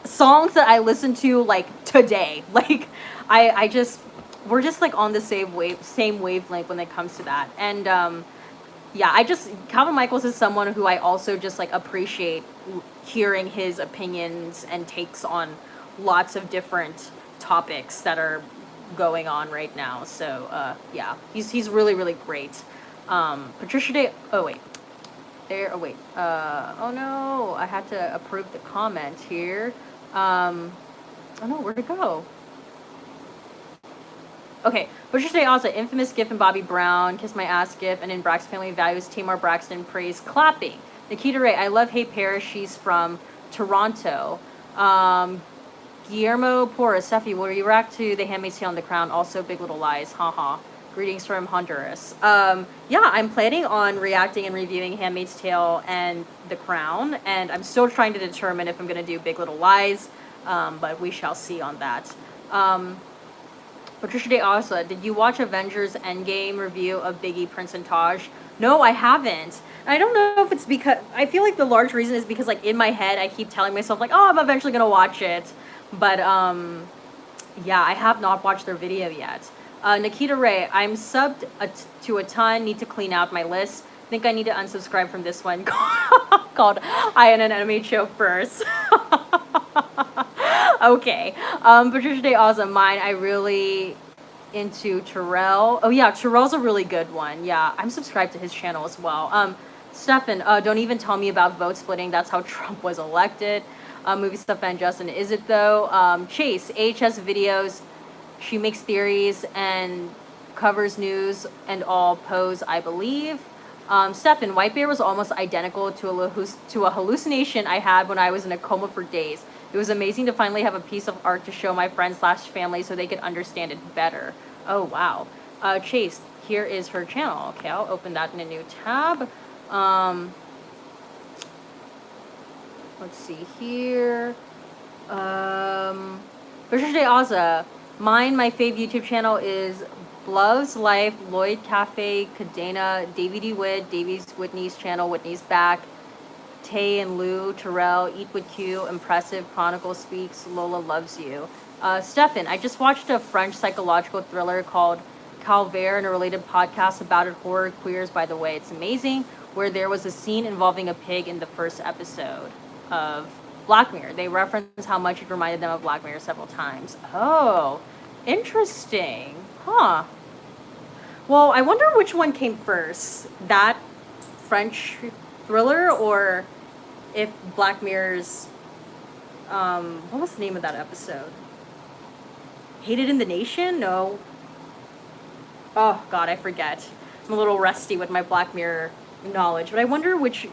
songs that I listen to like today. Like we're just like on the same wavelength when it comes to that. And yeah, Calvin Michaels is someone who I also just like appreciate hearing his opinions and takes on lots of different topics that are going on right now. So yeah, he's really, really great. Patricia Day, oh wait, there, oh wait, oh no, I had to approve the comment here. Oh no, where'd it go? Okay, Patricia Day also, infamous GIF and Bobby Brown, Kiss My Ass GIF, and in Braxton Family Values, Tamar Braxton praise clapping. Nikita Ray, I love Hey Paris, she's from Toronto. Guillermo Porras, Steffi, will you react to The Handmaid's Tale and The Crown? Also, Big Little Lies, haha. Greetings from Honduras. Yeah, I'm planning on reacting and reviewing Handmaid's Tale and The Crown, and I'm still trying to determine if I'm going to do Big Little Lies, but we shall see on that. Patricia De Asa, did you watch Avengers Endgame review of Biggie, Prince, and Taj? No, I haven't. I don't know if it's because, I feel like the large reason is because, like, in my head, I keep telling myself, like, oh, I'm eventually going to watch it. But, yeah, I have not watched their video yet. Nikita Ray, I'm subbed to a ton, need to clean out my list. Think I need to unsubscribe from this one called I Am an Anime Show first. Okay. Patricia Day Awesome, mine, I really into Terrell. Oh yeah, Terrell's a really good one. Yeah, I'm subscribed to his channel as well. Stefan, don't even tell me about vote splitting. That's how Trump was elected. Movie stuff fan Justin, is it though? Chase, AHS videos. She makes theories and covers news and all pose, I believe. Stefan, White Bear was almost identical to a hallucination I had when I was in a coma for days. It was amazing to finally have a piece of art to show my friends/family so they could understand it better. Oh, wow. Chase, here is her channel. Okay, I'll open that in a new tab. Let's see here. Patricia De Aza. Mine, my fave YouTube channel is Love's Life, Lloyd Cafe, Cadena, Davey D. Witt, Davies Whitney's channel, Whitney's Back, Tay and Lou, Terrell, Eat with Q, Impressive, Chronicle Speaks, Lola Loves You. Stefan, I just watched a French psychological thriller called Calvaire and a related podcast about it, Horror Queers, by the way. It's amazing, where there was a scene involving a pig in the first episode of Black Mirror. They reference how much it reminded them of Black Mirror several times. Oh, interesting. Huh. Well, I wonder which one came first. That French thriller or if Black Mirror's, what was the name of that episode? Hated in the Nation? No. Oh, God, I forget. I'm a little rusty with my Black Mirror knowledge, but I wonder which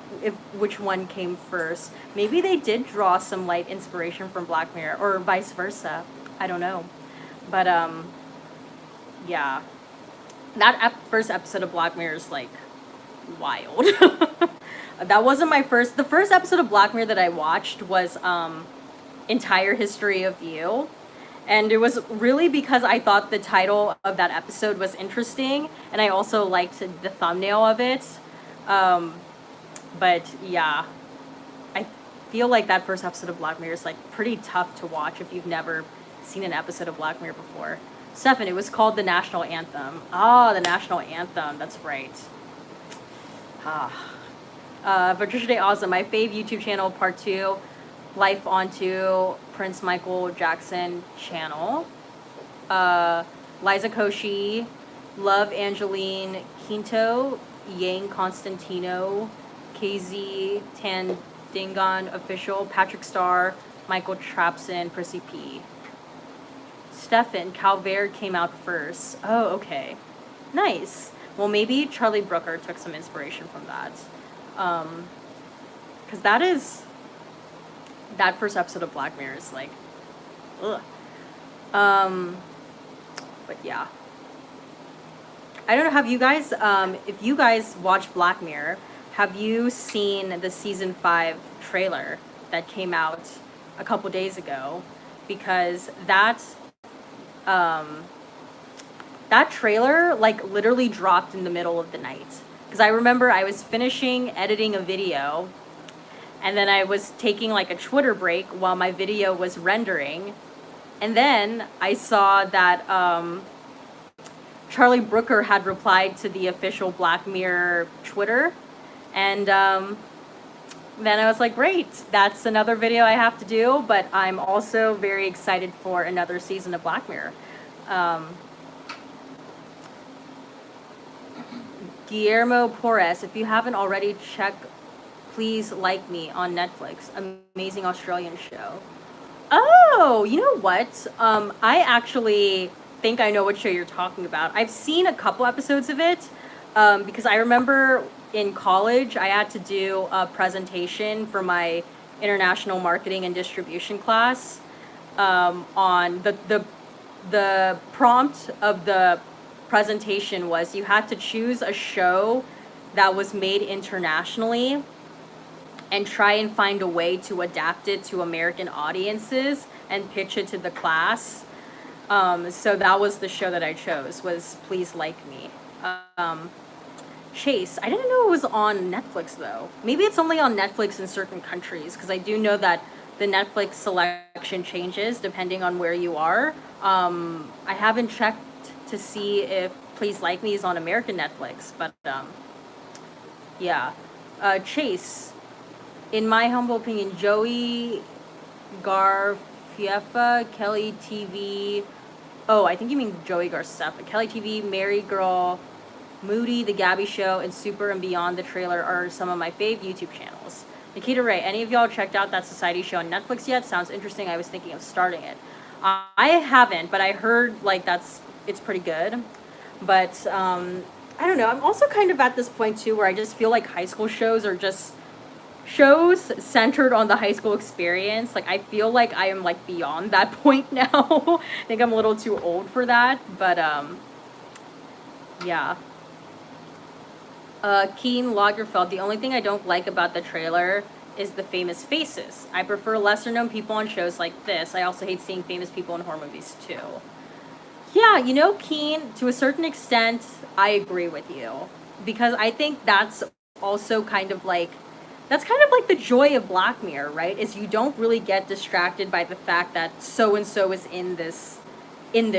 one came first. Maybe they did draw some light inspiration from Black Mirror, or vice versa. I don't know. But, yeah. That first episode of Black Mirror is, like, wild. That wasn't my first. The first episode of Black Mirror that I watched was Entire History of You. And it was really because I thought the title of that episode was interesting. And I also liked the thumbnail of it. But yeah, I feel like that first episode of Black Mirror is like pretty tough to watch if you've never seen an episode of Black Mirror before. Stefan, it was called the National Anthem. Ah, the National Anthem. That's right. Patricia De Awesome, my fave YouTube channel, part 2, Life on 2, Prince Michael Jackson channel. Liza Koshy, Love Angeline Quinto, Yang Constantino, KZ Tandingon Official, Patrick Starr, Michael Trapson, Prissy P. Stefan, Calvaire came out first. Oh, okay. Nice. Well, maybe Charlie Brooker took some inspiration from that. Because that first episode of Black Mirror is like, ugh. But yeah. I don't know, have you guys, if you guys watch Black Mirror, have you seen the season 5 trailer that came out a couple days ago? Because that trailer, like, literally dropped in the middle of the night. Because I remember I was finishing editing a video, and then I was taking, like, a Twitter break while my video was rendering. And then I saw that, Charlie Brooker had replied to the official Black Mirror Twitter, and then I was like, great, that's another video I have to do, but I'm also very excited for another season of Black Mirror. Guillermo Porres, if you haven't already, check Please Like Me on Netflix. Amazing Australian show. Oh, you know what? I actually think I know what show you're talking about. I've seen a couple episodes of it, because I remember in college I had to do a presentation for my international marketing and distribution class, on the prompt of the presentation was you had to choose a show that was made internationally and try and find a way to adapt it to American audiences and pitch it to the class. So that was the show that I chose, was Please Like Me. Chase, I didn't know it was on Netflix though. Maybe it's only on Netflix in certain countries, because I do know that the Netflix selection changes depending on where you are. I haven't checked to see if Please Like Me is on American Netflix, but yeah. Chase, in my humble opinion, Joey Garfiefa, Kelly TV. Oh, I think you mean Joey Garcefa. Kelly TV, Mary Girl, Moody, The Gabby Show, and Super and Beyond the Trailer are some of my fave YouTube channels. Nikita Ray, any of y'all checked out that Society show on Netflix yet? Sounds interesting. I was thinking of starting it. I haven't, but I heard like it's pretty good. But I don't know. I'm also kind of at this point too where I just feel like high school shows are just shows centered on the high school experience. Like I feel like I am like beyond that point now. I think I'm a little too old for that, but yeah. Keen Lagerfeld, the only thing I don't like about the trailer is the famous faces. I prefer lesser known people on shows like this. I also hate seeing famous people in horror movies too. Yeah, you know, Keen, to a certain extent, I agree with you. Because I think that's also that's kind of like the joy of Black Mirror, right? Is you don't really get distracted by the fact that so and so is in this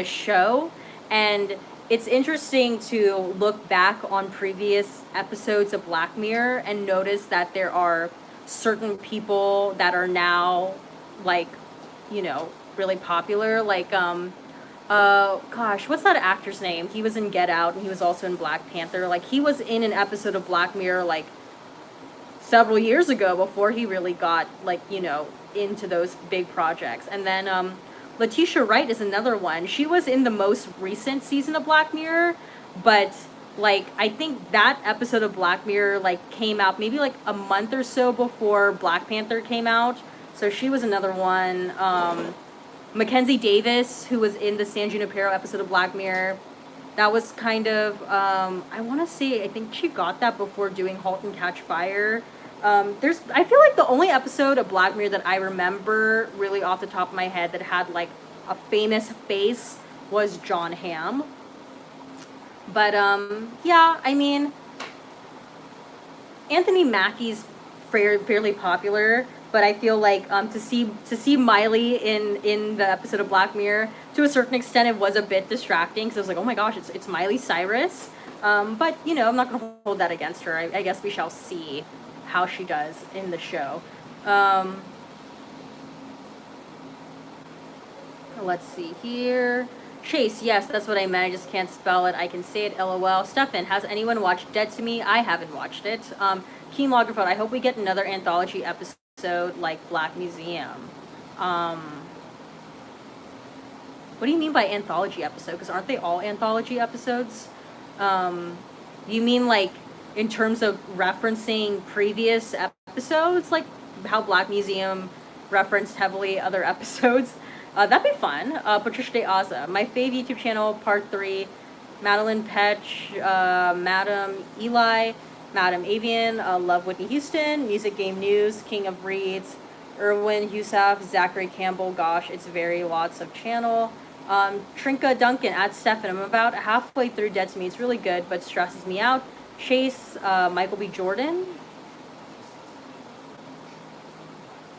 show. And it's interesting to look back on previous episodes of Black Mirror and notice that there are certain people that are now like, you know, really popular. Like, gosh, what's that actor's name? He was in Get Out and he was also in Black Panther. Like, he was in an episode of Black Mirror, like, several years ago before he really got, like, you know, into those big projects. And then, Letitia Wright is another one. She was in the most recent season of Black Mirror, but like I think that episode of Black Mirror like came out maybe like a month or so before Black Panther came out. So she was another one. Mackenzie Davis, who was in the San Junipero episode of Black Mirror, that was kind of I want to say I think she got that before doing *Halt and Catch Fire*. I feel like the only episode of Black Mirror that I remember really off the top of my head that had like a famous face was John Hamm. But yeah, I mean, Anthony Mackie's fairly popular, but I feel like to see Miley in the episode of Black Mirror, to a certain extent it was a bit distracting because I was like, oh my gosh, it's Miley Cyrus. But you know, I'm not gonna hold that against her. I guess we shall see how she does in the show. Let's see here. Chase, yes, that's what I meant. I just can't spell it. I can say it, LOL. Stefan, has anyone watched Dead to Me? I haven't watched it. Keen Lagerfeld, I hope we get another anthology episode like Black Museum. What do you mean by anthology episode? Because aren't they all anthology episodes? You mean like in terms of referencing previous episodes, like how Black Museum referenced heavily other episodes? That'd be fun. Patricia De Aza, my fave YouTube channel, part 3, Madeline Petch, Madam Eli, Madam Avian, Love Whitney Houston, Music Game News, King of Reeds, Erwin Husaf, Zachary Campbell, gosh, it's very lots of channel. Trinka Duncan, at Stefan, I'm about halfway through Dead to Me. It's really good, but stresses me out. Chase, Michael B. Jordan.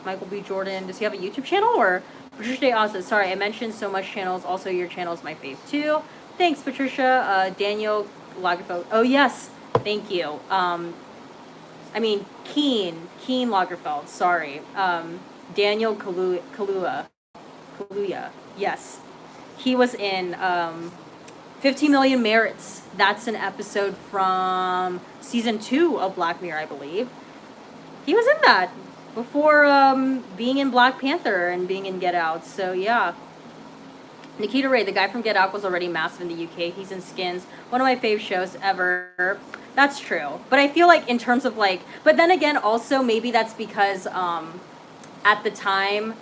Michael B. Jordan, does he have a YouTube channel? Or Patricia De Aza, sorry, I mentioned so much channels. Also, your channel is my fave too. Thanks, Patricia. Daniel Lagerfeld. Oh, yes. Thank you. I mean, Keen Lagerfeld, sorry. Daniel Kaluuya. Yes. He was in 50 Million Merits. That's an episode from season 2 of Black Mirror, I believe. He was in that before being in Black Panther and being in Get Out. So yeah. Nikita Ray, the guy from Get Out, was already massive in the UK. He's in Skins, one of my fave shows ever. That's true. But I feel like in terms of like, but then again, also maybe that's because at the time,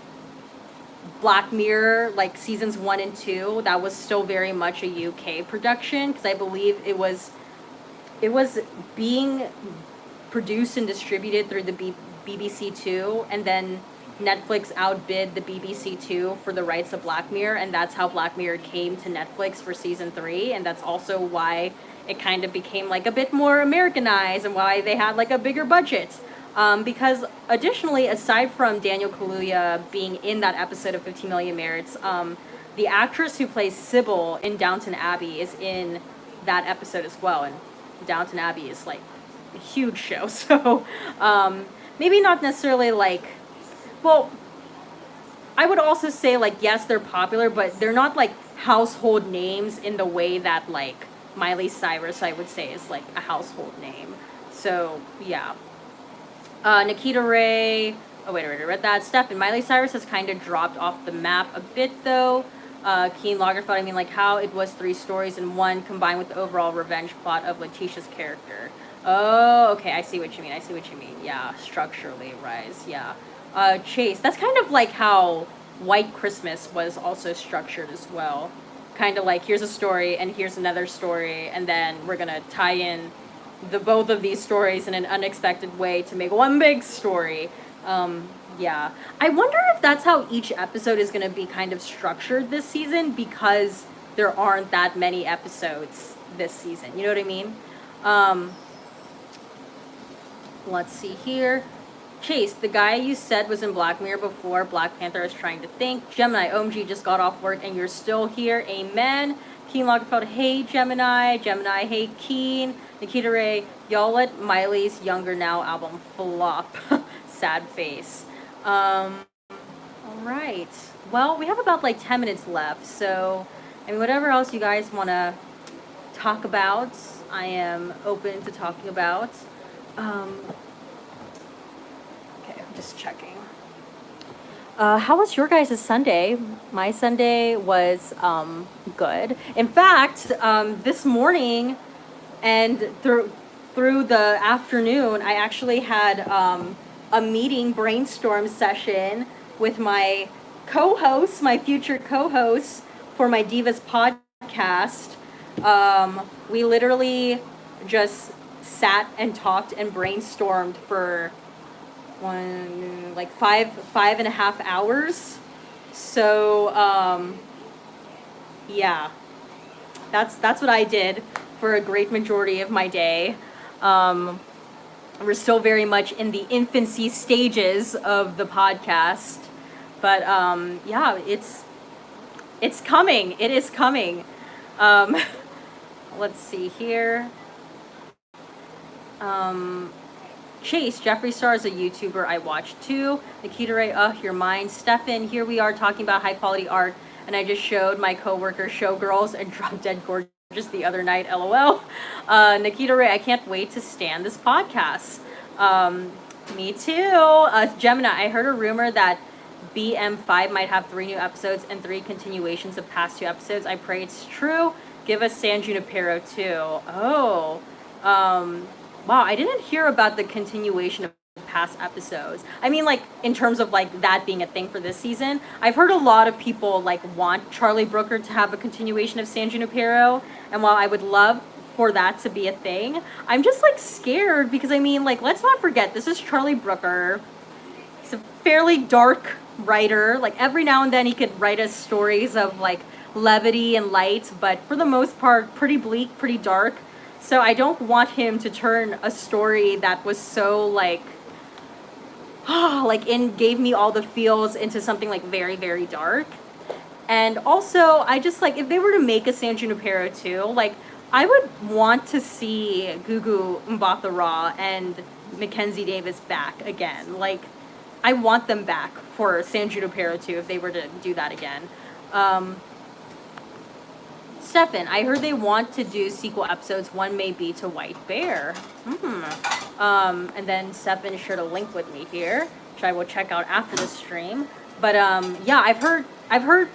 Black Mirror, like seasons 1 and 2, that was still very much a UK production, because I believe it was being produced and distributed through the BBC Two, and then Netflix outbid the BBC Two for the rights of Black Mirror, and that's how Black Mirror came to Netflix for season 3, and that's also why it kind of became like a bit more Americanized and why they had like a bigger budget. Because additionally, aside from Daniel Kaluuya being in that episode of 15 Million Merits, the actress who plays Sybil in Downton Abbey is in that episode as well, and Downton Abbey is like a huge show, so maybe not necessarily like, well, I would also say like, yes, they're popular, but they're not like household names in the way that like Miley Cyrus, I would say, is like a household name. So yeah. Nikita Ray. Oh wait, I read that. Stefan, Miley Cyrus has kind of dropped off the map a bit though. Keen Lagerfeld, I mean like how it was 3 stories in one combined with the overall revenge plot of Letitia's character. Oh, okay, I see what you mean. Yeah, structurally, Rise, yeah. Chase, that's kind of like how White Christmas was also structured as well. Kind of like, here's a story and here's another story, and then we're gonna tie in the both of these stories in an unexpected way to make one big story. Yeah. I wonder if that's how each episode is gonna be kind of structured this season, because there aren't that many episodes this season. You know what I mean? Let's see here. Chase, the guy you said was in Black Mirror before Black Panther, is trying to think. Gemini, OMG just got off work and you're still here. Amen. Keen Lagerfeld, hey Gemini. Gemini, hey Keen. Nikita Ray, y'all let Miley's Younger Now album flop. Sad face. Alright. Well, we have about like 10 minutes left, so I mean whatever else you guys want to talk about, I am open to talking about. Okay, I'm just checking. How was your guys' Sunday? My Sunday was good. In fact, this morning and through the afternoon, I actually had a meeting brainstorm session with my co-hosts, my future co-hosts for my Divas podcast. We literally just sat and talked and brainstormed for five and a half hours. So yeah, that's what I did for a great majority of my day. We're still very much in the infancy stages of the podcast, but yeah, it's coming. It is coming. Let's see here. Chase, Jeffree Star is a YouTuber I watch too. Nikita Ray, you're mine. Stefan, here we are talking about high quality art, and I just showed my coworker Showgirls and Drop Dead Gorgeous the other night, LOL. Nikita Ray, I can't wait to stand this podcast. Me too. Gemini, I heard a rumor that BM5 might have 3 new episodes and 3 continuations of past 2 episodes. I pray it's true. Give us San Junipero too. Oh. Wow, I didn't hear about the continuation of past episodes. I mean, like, in terms of, like, that being a thing for this season. I've heard a lot of people, like, want Charlie Brooker to have a continuation of San Junipero, and while I would love for that to be a thing, I'm just, like, scared, because, I mean, like, let's not forget, this is Charlie Brooker. He's a fairly dark writer. Like, every now and then he could write us stories of, like, levity and light, but for the most part, pretty bleak, pretty dark. So I don't want him to turn a story that was so like gave me all the feels into something like very, very dark. And also I just like, if they were to make a San Junipero too, like I would want to see Gugu Mbatha-Raw and Mackenzie Davis back again. Like I want them back for San Junipero too if they were to do that again. Stefan, I heard they want to do sequel episodes. One may be to White Bear. And then Stefan is sure to link with me here, which I will check out after the stream. But yeah, I've heard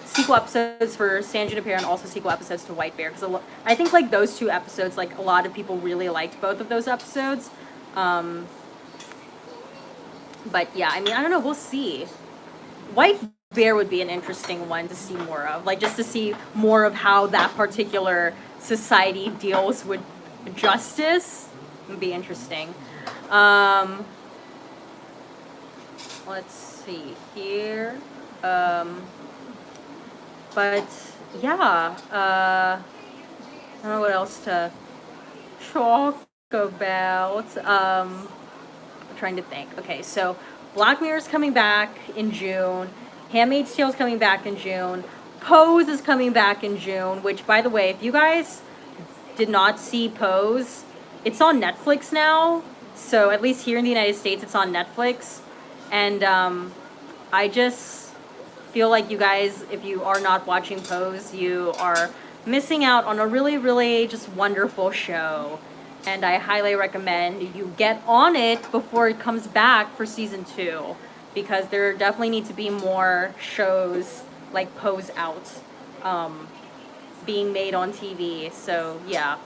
sequel episodes for San Junipero and also sequel episodes to White Bear, because I think like those two episodes, like a lot of people really liked both of those episodes. But yeah, I mean, I don't know, we'll see. White Bear would be an interesting one to see more of, like just to see more of how that particular society deals with justice. Would be interesting. Let's see here. But yeah, I don't know what else to talk about. I'm trying to think. Okay, so Black Mirror's coming back in June. Handmaid's Tale's coming back in June. Pose is coming back in June, which, by the way, if you guys did not see Pose, it's on Netflix now. So at least here in the United States, it's on Netflix. And I just feel like you guys, if you are not watching Pose, you are missing out on a really, really just wonderful show. And I highly recommend you get on it before it comes back for season 2, because there definitely need to be more shows like Pose out being made on TV. So yeah.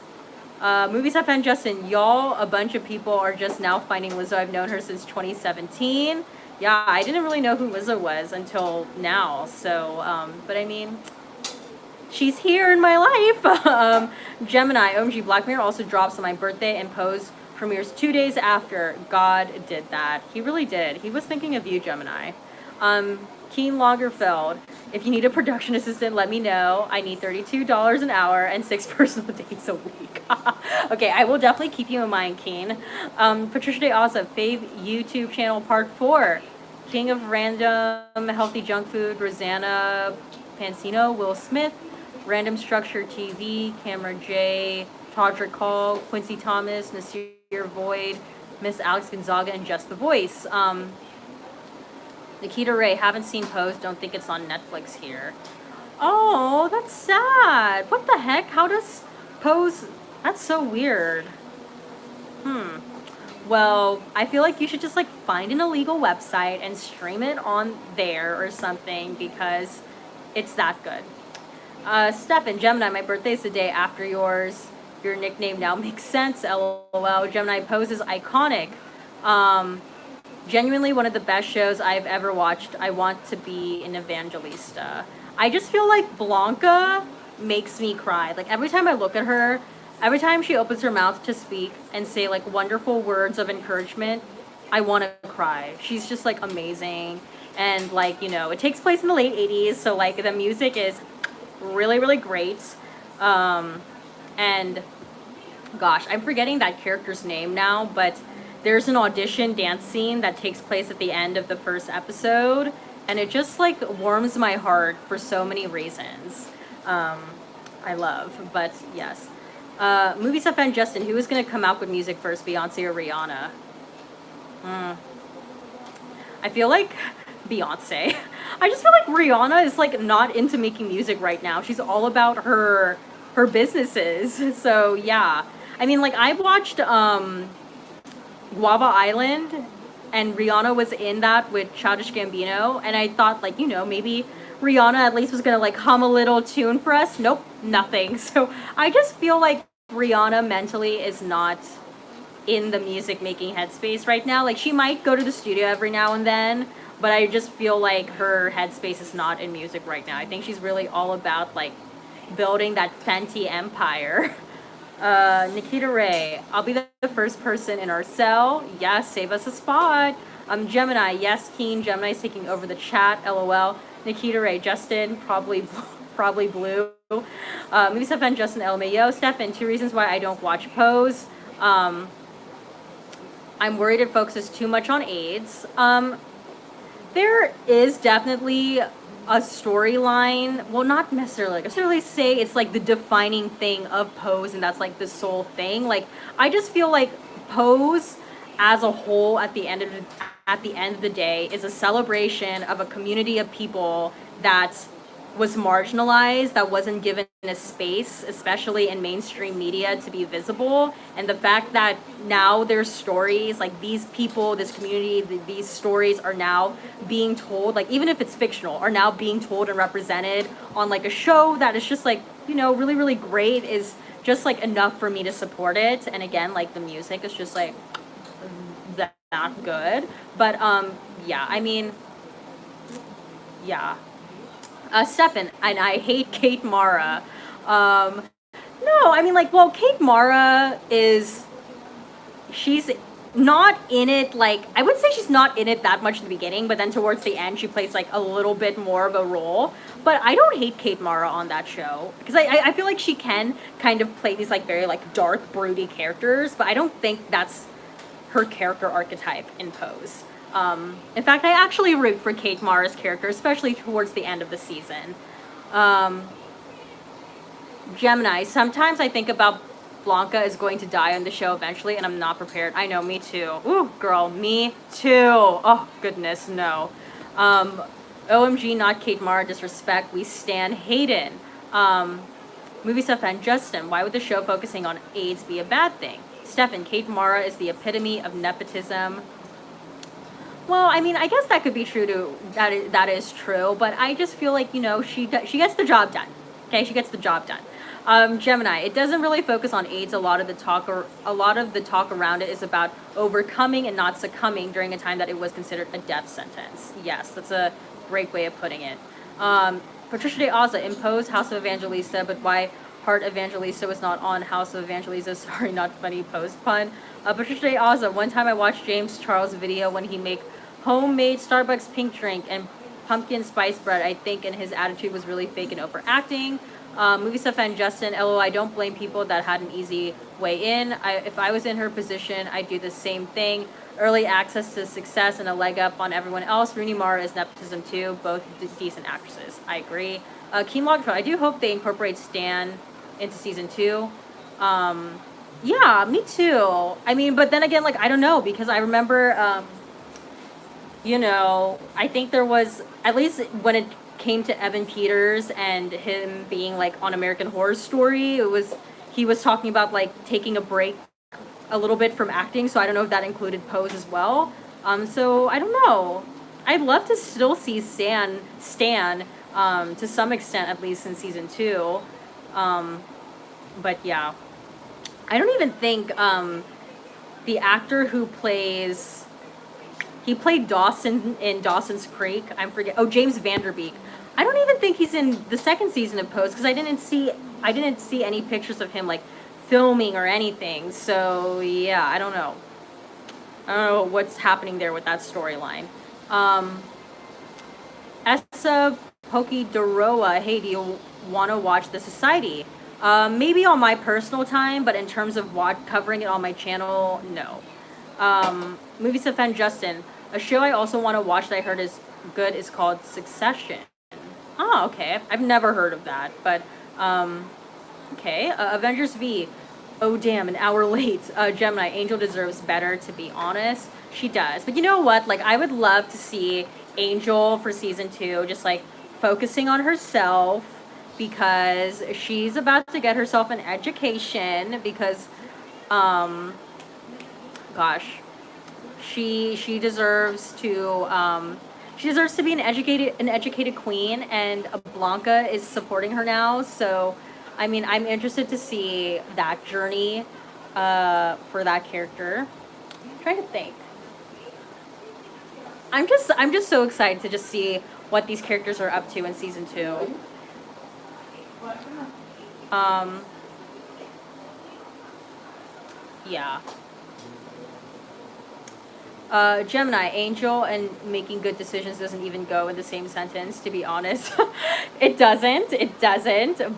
Movie Stuff and Justin, y'all, a bunch of people are just now finding Lizzo. I've known her since 2017. Yeah, I didn't really know who Lizzo was until now. So, but I mean, she's here in my life. Gemini, OMG, Black Mirror also drops on my birthday, and Pose premieres 2 days after. God did that. He really did. He was thinking of you, Gemini. Keen Lagerfeld, if you need a production assistant, let me know. I need $32 an hour and 6 personal dates a week. Okay, I will definitely keep you in mind, Keen. Patricia Day Asa, fave YouTube channel part 4. King of Random Healthy Junk Food, Rosanna Pansino, Will Smith, Random Structure TV, Camera J, Todrick Hall, Quincy Thomas, Nasir Void, Miss Alex Gonzaga, and Just the Voice. Nikita Ray, haven't seen Pose, don't think it's on Netflix here. Oh, that's sad. What the heck? How does Pose... That's so weird. Well, I feel like you should just like find an illegal website and stream it on there or something, because it's that good. Stefan, Gemini, my birthday is the day after yours. Your nickname now makes sense, LOL. Gemini, Pose is iconic. Genuinely one of the best shows I've ever watched. I want to be an Evangelista. I just feel like Blanca makes me cry. Like every time I look at her, every time she opens her mouth to speak and say like wonderful words of encouragement, I want to cry. She's just like amazing. And like, you know, it takes place in the late 80s, so like the music is really, really great. And gosh, I'm forgetting that character's name now, but there's an audition dance scene that takes place at the end of the first episode, and it just like warms my heart for so many reasons. I love, but yes. Movie Stuff and Justin, who is going to come out with music first, Beyonce or Rihanna? I feel like Beyonce. I just feel like Rihanna is like not into making music right now. She's all about her businesses. So yeah. I mean, like I watched Guava Island, and Rihanna was in that with Childish Gambino, and I thought like, you know, maybe Rihanna at least was gonna like hum a little tune for us. Nope, nothing. So I just feel like Rihanna mentally is not in the music making headspace right now. Like she might go to the studio every now and then, but I just feel like her headspace is not in music right now. I think she's really all about like building that Fenty empire. Nikita Ray, I'll be the first person in our cell. Yes, save us a spot. Gemini, yes, Keen. Gemini's taking over the chat. LOL. Nikita Ray, Justin, probably blue. Movie Stuff and Justin LMAO. Stefan, 2 reasons why I don't watch Pose. I'm worried it focuses too much on AIDS. There is definitely a storyline, well, not necessarily, like, I necessarily say it's like the defining thing of Pose, and that's like the sole thing. Like, I just feel like Pose as a whole at the end of the day is a celebration of a community of people that was marginalized, that wasn't given a space, especially in mainstream media, to be visible. And the fact that now there's stories, like these people, this community, these stories are now being told, like even if it's fictional, are now being told and represented on like a show that is just like, you know, really, really great, is just like enough for me to support it. And again, like the music is just like that good. But yeah, I mean, yeah. Stefan, and I hate Kate Mara. Um, no, I mean, like, well, Kate Mara she's not in it, like, I would say she's not in it that much in the beginning, but then towards the end, she plays, like, a little bit more of a role. But I don't hate Kate Mara on that show, because I feel like she can kind of play these, like, very, like, dark, broody characters, but I don't think that's her character archetype in Pose. In fact, I actually root for Kate Mara's character, especially towards the end of the season. Gemini, sometimes I think about Blanca is going to die on the show eventually, and I'm not prepared. I know, me too. Ooh, girl, me too. Oh, goodness, no. OMG, not Kate Mara, disrespect. We stan Hayden. Movie stuff and Justin, why would the show focusing on AIDS be a bad thing? Stefan, Kate Mara is the epitome of nepotism. Well, I mean, I guess that could be true too. That is true, but I just feel like, you know, she gets the job done. Okay, she gets the job done. Gemini, it doesn't really focus on AIDS. A lot of the talk around it is about overcoming and not succumbing during a time that it was considered a death sentence. Yes, that's a great way of putting it. Patricia de Aza, impose House of Evangelista, but why Heart Evangelista was not on House of Evangelista? Sorry, not funny post pun. Patricia de Aza, one time I watched James Charles' video when he make homemade Starbucks pink drink and pumpkin spice bread, I think, and his attitude was really fake and overacting. Movie stuff and Justin, LO, I don't blame people that had an easy way in. If I was in her position, I'd do the same thing. Early access to success and a leg up on everyone else. Rooney Mara is nepotism too, both decent actresses. I agree. Keen Lagerfeld, I do hope they incorporate Stan into season 2. Yeah, me too. I mean, but then again, like, I don't know, because I remember, you know, I think there was, at least when it came to Evan Peters and him being like on American Horror Story, he was talking about like taking a break a little bit from acting, so I don't know if that included Pose as well. So I don't know. I'd love to still see Stan to some extent, at least in season 2. But yeah, I don't even think the actor who he played Dawson in Dawson's Creek. James Vanderbeek. I don't even think he's in the second season of Pose, because I didn't see any pictures of him like filming or anything. So yeah, I don't know. I don't know what's happening there with that storyline. Essa Pokidoroa, hey, do you want to watch The Society? Maybe on my personal time, but in terms of covering it on my channel, no. Movie stuff and Justin, a show I also want to watch that I heard is good is called Succession. Oh, okay. I've never heard of that, but okay. Avengers V. Oh damn, an hour late. Gemini, Angel deserves better, to be honest. She does. But you know what? Like, I would love to see Angel for season 2 just like focusing on herself, because she's about to get herself an education, because gosh, she deserves to be an educated queen, and Blanca is supporting her now. So I mean, I'm interested to see that journey for that character. I'm trying to think. I'm just so excited to just see what these characters are up to in season 2. Yeah. Gemini, Angel and making good decisions doesn't even go in the same sentence, to be honest. It doesn't,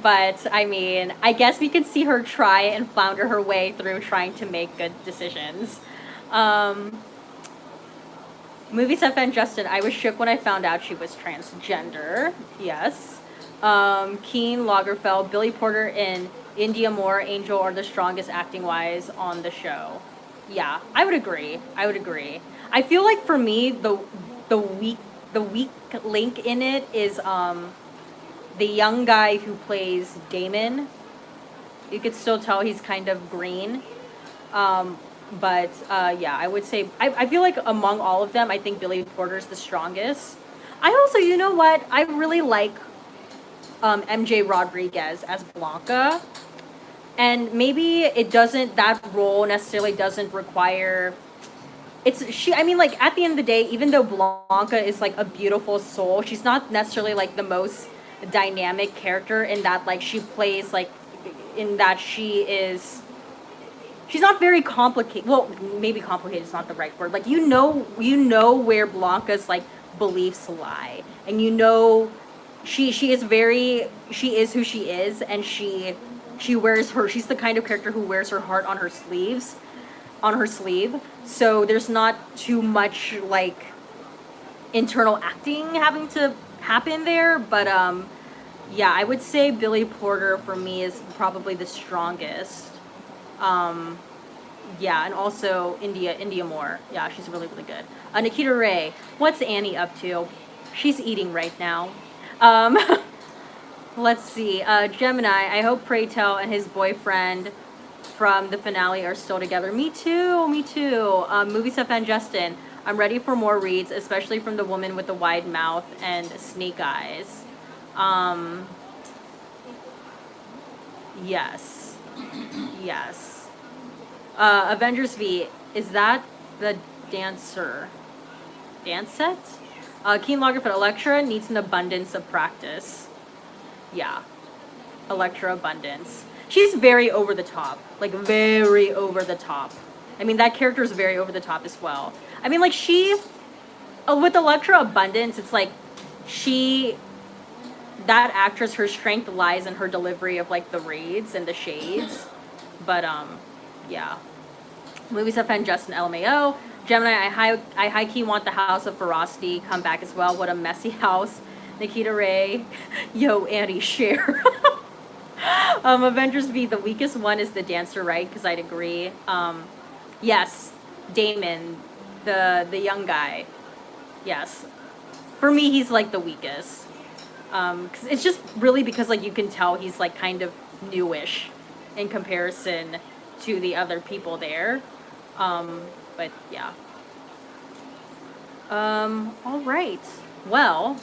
but I mean, I guess we could see her try and flounder her way through trying to make good decisions. Movie stuff and Justin, I was shook when I found out she was transgender. Yes. Keen, Lagerfeld, Billy Porter, and India Moore, Angel are the strongest acting-wise on the show. Yeah, I would agree. I feel like for me, the weak link in it is the young guy who plays Damon, you could still tell he's kind of green. But yeah, I would say, I feel like among all of them, I think Billy Porter's the strongest. I also, you know what? I really like MJ Rodriguez as Blanca. And maybe it doesn't, that role necessarily doesn't require, I mean, like, at the end of the day, even though Blanca is, like, a beautiful soul, she's not necessarily, like, the most dynamic character in that, like, she plays, like, in that she's not very complicated. Well, maybe complicated is not the right word. Like, you know where Blanca's, like, beliefs lie. And you know, she is who she is, and she's the kind of character who wears her heart on her sleeve. So there's not too much, like, internal acting having to happen there. But, yeah, I would say Billy Porter for me is probably the strongest. Yeah, and also India Moore. Yeah, she's really, really good. Nikita Ray, what's Annie up to? She's eating right now. Let's see. Gemini, I hope Pray Tell and his boyfriend from the finale are still together. Me too, me too. Movie Stuff and Justin, I'm ready for more reads, especially from the woman with the wide mouth and snake eyes. Yes. Yes. Avengers V, is that the dancer? Dance set? Keen Lagerfeld, Elektra needs an abundance of practice. Yeah. Elektra abundance. She's very over the top. Like, very over the top. I mean, that character is very over the top as well. I mean, like, with Elektra abundance, it's like, that actress, her strength lies in her delivery of, like, the raids and the shades. But, yeah. Movie Stuff and Justin LMAO. Gemini, I high-key want the House of Ferocity come back as well. What a messy house. Nikita Ray. Yo, Annie, share. Avengers V, the weakest one is the dancer, right? Because I'd agree. Yes, Damon, the young guy. Yes. For me, he's, like, the weakest. 'Cause it's just really because, like, you can tell he's, like, kind of newish in comparison to the other people there. But yeah. All right. Well,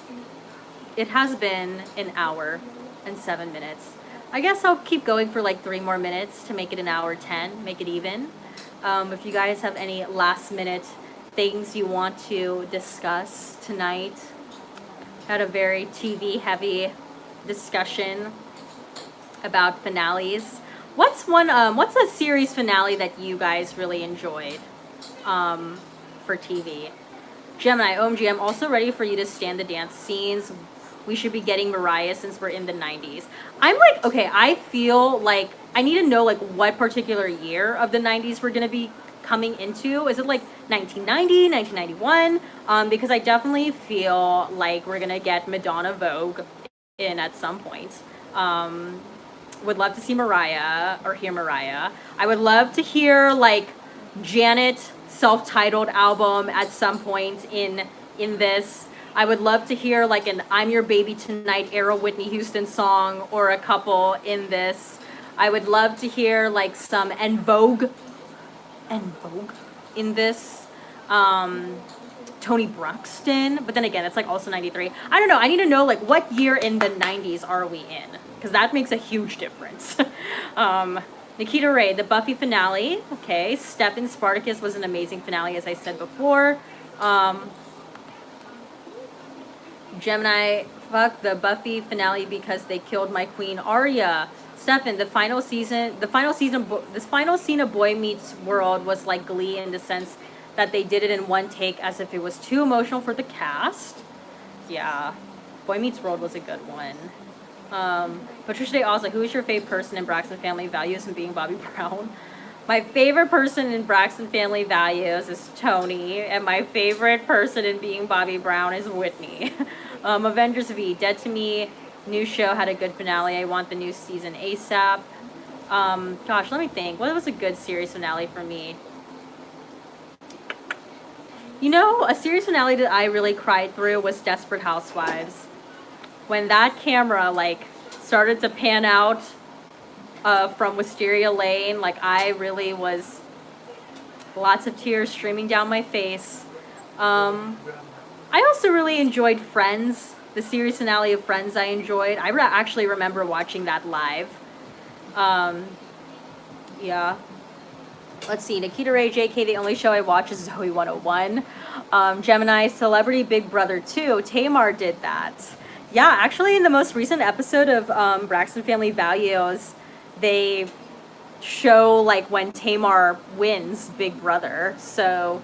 it has been an hour and 7 minutes. I guess I'll keep going for like 3 more minutes to make it an hour 10, make it even. If you guys have any last minute things you want to discuss tonight, had a very TV heavy discussion about finales. What's a series finale that you guys really enjoyed for TV? Gemini, OMG, I'm also ready for you to stand the dance scenes. We should be getting Mariah since we're in the 90s. I'm like, okay, I feel like I need to know like what particular year of the 90s we're going to be coming into. Is it like 1990, 1991? Because I definitely feel like we're going to get Madonna Vogue in at some point. Would love to see Mariah or hear Mariah. I would love to hear like Janet self-titled album at some point in this. I would love to hear like an I'm Your Baby Tonight era Whitney Houston song or a couple in this. I would love to hear like some En Vogue in this. Tony Braxton, but then again, it's like also 93. I don't know. I need to know like what year in the 90s are we in? Because that makes a huge difference. Nikita Ray, the Buffy finale. Okay. Stefan Spartacus was an amazing finale, as I said before. Gemini, fuck the Buffy finale because they killed my queen Arya. Stefan, this final scene of Boy Meets World was like Glee in the sense that they did it in one take as if it was too emotional for the cast. Yeah. Boy Meets World was a good one. Patricia Day also, who is your favorite person in Braxton Family Values and being Bobby Brown? My favorite person in Braxton Family Values is Tony, and my favorite person in being Bobby Brown is Whitney. Avengers V, Dead to Me, new show had a good finale. I want the new season ASAP. Gosh, let me think. What was a good series finale for me? You know, a series finale that I really cried through was Desperate Housewives. when that camera like started to pan out from Wisteria Lane, like I really was, lots of tears streaming down my face. I also really enjoyed Friends, the series finale of Friends. I enjoyed. I actually remember watching that live. Yeah. Let's see. Nikita Ray, JK, the only show I watch is Zoe 101. Gemini, Celebrity Big Brother 2. Tamar did that. Yeah, actually, in the most recent episode of Braxton Family Values, they show like when Tamar wins Big Brother. So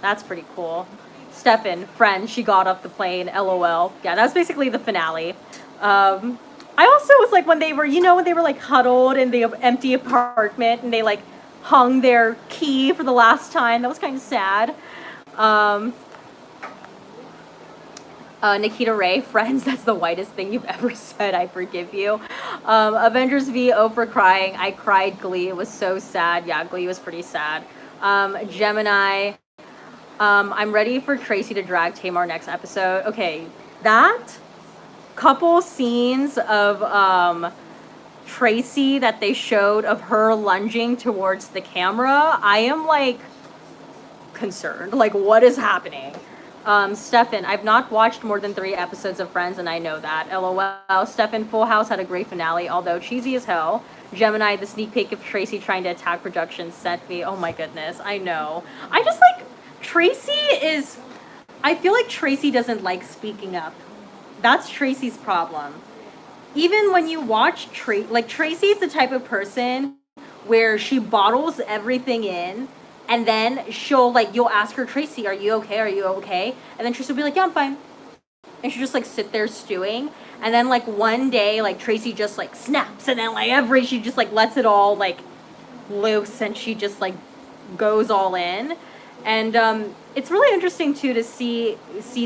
that's pretty cool. Stefan, friend, she got off the plane, LOL. Yeah, that was basically the finale. I also was like, when they were, when they were like huddled in the empty apartment and they like hung their key for the last time. That was kind of sad. Nikita Ray, Friends, that's the whitest thing you've ever said. I forgive you. Avengers V, O for crying. I cried. Glee. It was so sad. Yeah, Glee was pretty sad. Gemini, I'm ready for Tracy to drag Tamar next episode. Okay, that couple scenes of Tracy that they showed of her lunging towards the camera, I am like concerned. Like, what is happening? Stefan, I've not watched more than 3 episodes of Friends, and I know that. LOL. Stefan, Full House had a great finale, although cheesy as hell. Gemini, the sneak peek of Tracy trying to attack production sent me. Oh my goodness, I know. I just like, Tracy is, I feel like Tracy doesn't like speaking up. That's Tracy's problem. Even when you watch Tracy's the type of person where she bottles everything in, and then you'll ask her, Tracy, are you okay? Are you okay? And then Tracy will be like, yeah, I'm fine. And she'll just like sit there stewing. And then like one day, like Tracy just like snaps, and then like she just like lets it all like loose, and she just like goes all in. And it's really interesting too to see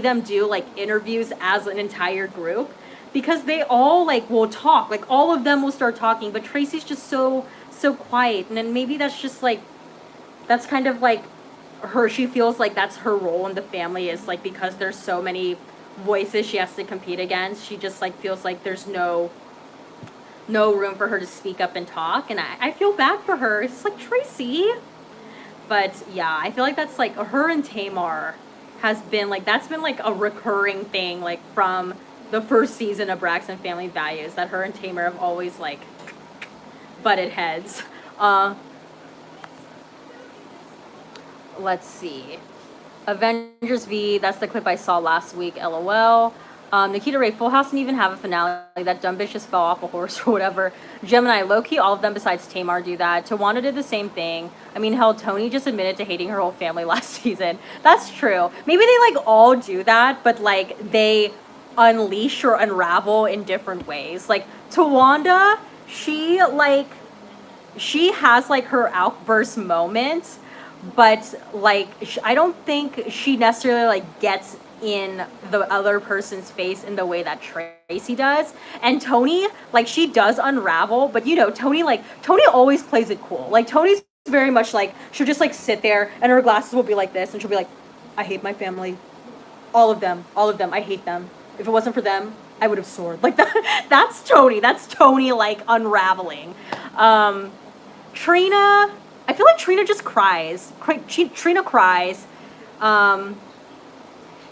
them do like interviews as an entire group, because they all like will talk, like all of them will start talking, but Tracy's just so quiet. And then maybe that's just like, that's kind of like her, she feels like that's her role in the family, is like, because there's so many voices she has to compete against, she just like feels like there's no room for her to speak up and talk. And I feel bad for her. It's like, Tracy. But yeah, I feel like that's like her and Tamar has been like, that's been like a recurring thing, like from the first season of Braxton Family Values, that her and Tamar have always like butted heads. Let's see. Avengers V, that's the clip I saw last week, LOL. Nikita Ray, Full House didn't even have a finale. That dumb bitch just fell off a horse or whatever. Gemini, low-key, all of them besides Tamar do that. Tawanda did the same thing. I mean, hell, Tony just admitted to hating her whole family last season. That's true. Maybe they, like, all do that, but, like, they unleash or unravel in different ways. Like, Tawanda, she has, like, her outburst moments, but, like, I don't think she necessarily, like, gets in the other person's face in the way that Tracy does. And Tony, like, she does unravel, but Tony always plays it cool. Like, Tony's very much like, she'll just like sit there and her glasses will be like this, and she'll be like, I hate my family, all of them, I hate them. If it wasn't for them, I would have soared. Like, that's Tony like unraveling. Trina, I feel like Trina just cries. Trina cries.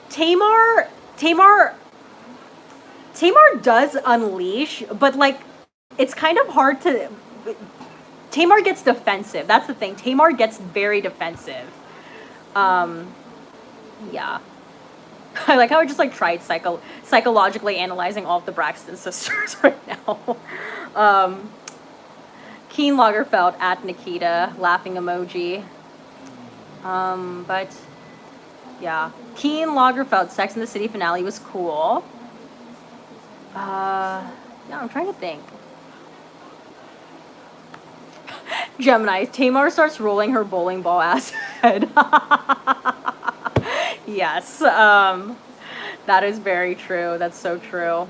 Tamar does unleash, but like, it's kind of hard to. Tamar gets defensive. That's the thing. Tamar gets very defensive. Yeah. I like how I just like tried psychologically analyzing all of the Braxton sisters right now. Keen Lagerfeld at Nikita, laughing emoji. But yeah, Keen Lagerfeld, Sex and the City finale was cool. Yeah, I'm trying to think. Gemini, Tamar starts rolling her bowling ball ass head. Yes, that is very true. That's so true.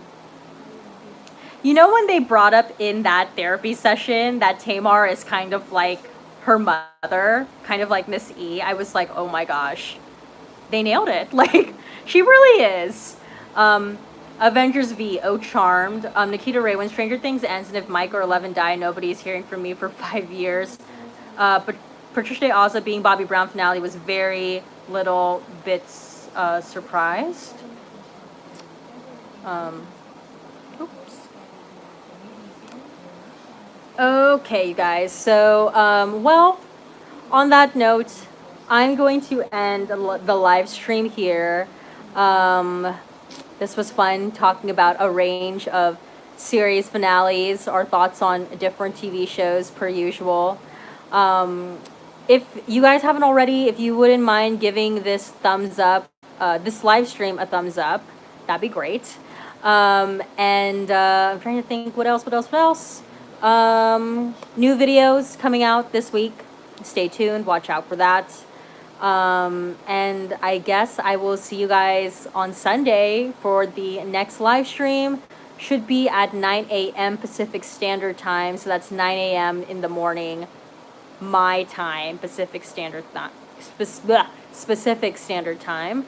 You know, when they brought up in that therapy session that Tamar is kind of like her mother, kind of like Miss E, I was like, oh my gosh, they nailed it. Like, she really is. Avengers V, oh charmed. Nikita Ray, when Stranger Things ends and if Mike or Eleven die, nobody's hearing from me for 5 years. But Patricia Day also being Bobby Brown finale was very little bits surprised. Oops. Okay, you guys. So, well, on that note, I'm going to end the live stream here. This was fun talking about a range of series finales, our thoughts on different TV shows per usual. If you guys haven't already, if you wouldn't mind giving this thumbs up, this live stream a thumbs up, that'd be great. I'm trying to think what else. New videos coming out this week. Stay tuned, watch out for that. And I guess I will see you guys on Sunday for the next live stream. Should be at 9 a.m. Pacific Standard Time. So that's 9 a.m. in the morning, my time, Pacific Standard Time. Specific Standard Time.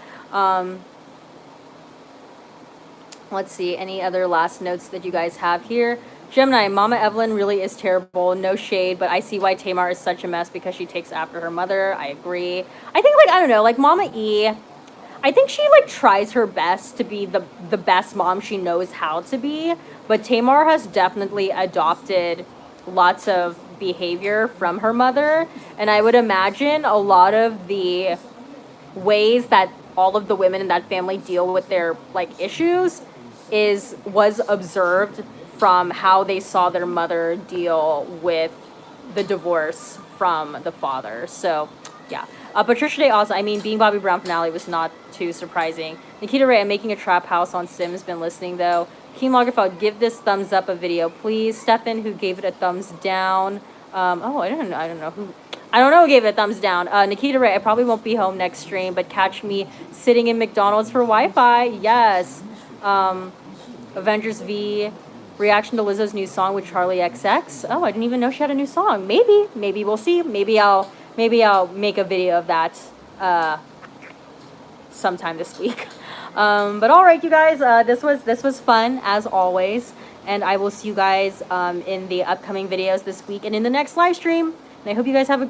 Let's see, any other last notes that you guys have here? Gemini, Mama Evelyn really is terrible. No shade, but I see why Tamar is such a mess because she takes after her mother. I agree. I think, like, I don't know, like, Mama E, I think she, like, tries her best to be the best mom she knows how to be, but Tamar has definitely adopted lots of behavior from her mother, and I would imagine a lot of the ways that all of the women in that family deal with their, like, issues was observed from how they saw their mother deal with the divorce from the father. So, yeah. Patricia Day also, I mean, being Bobby Brown finale was not too surprising. Nikita Ray, I'm making a trap house on Sims, been listening though. Keem Lagerfeld, give this thumbs up a video, please. Stefan, who gave it a thumbs down. I don't know who gave it a thumbs down. Nikita Ray, I probably won't be home next stream, but catch me sitting in McDonald's for Wi-Fi. Yes. Avengers V, reaction to Lizzo's new song with Charlie XX. Oh, I didn't even know she had a new song. Maybe we'll see. Maybe I'll make a video of that sometime this week. But all right, you guys, this was fun as always, and I will see you guys in the upcoming videos this week and in the next live stream. And I hope you guys have a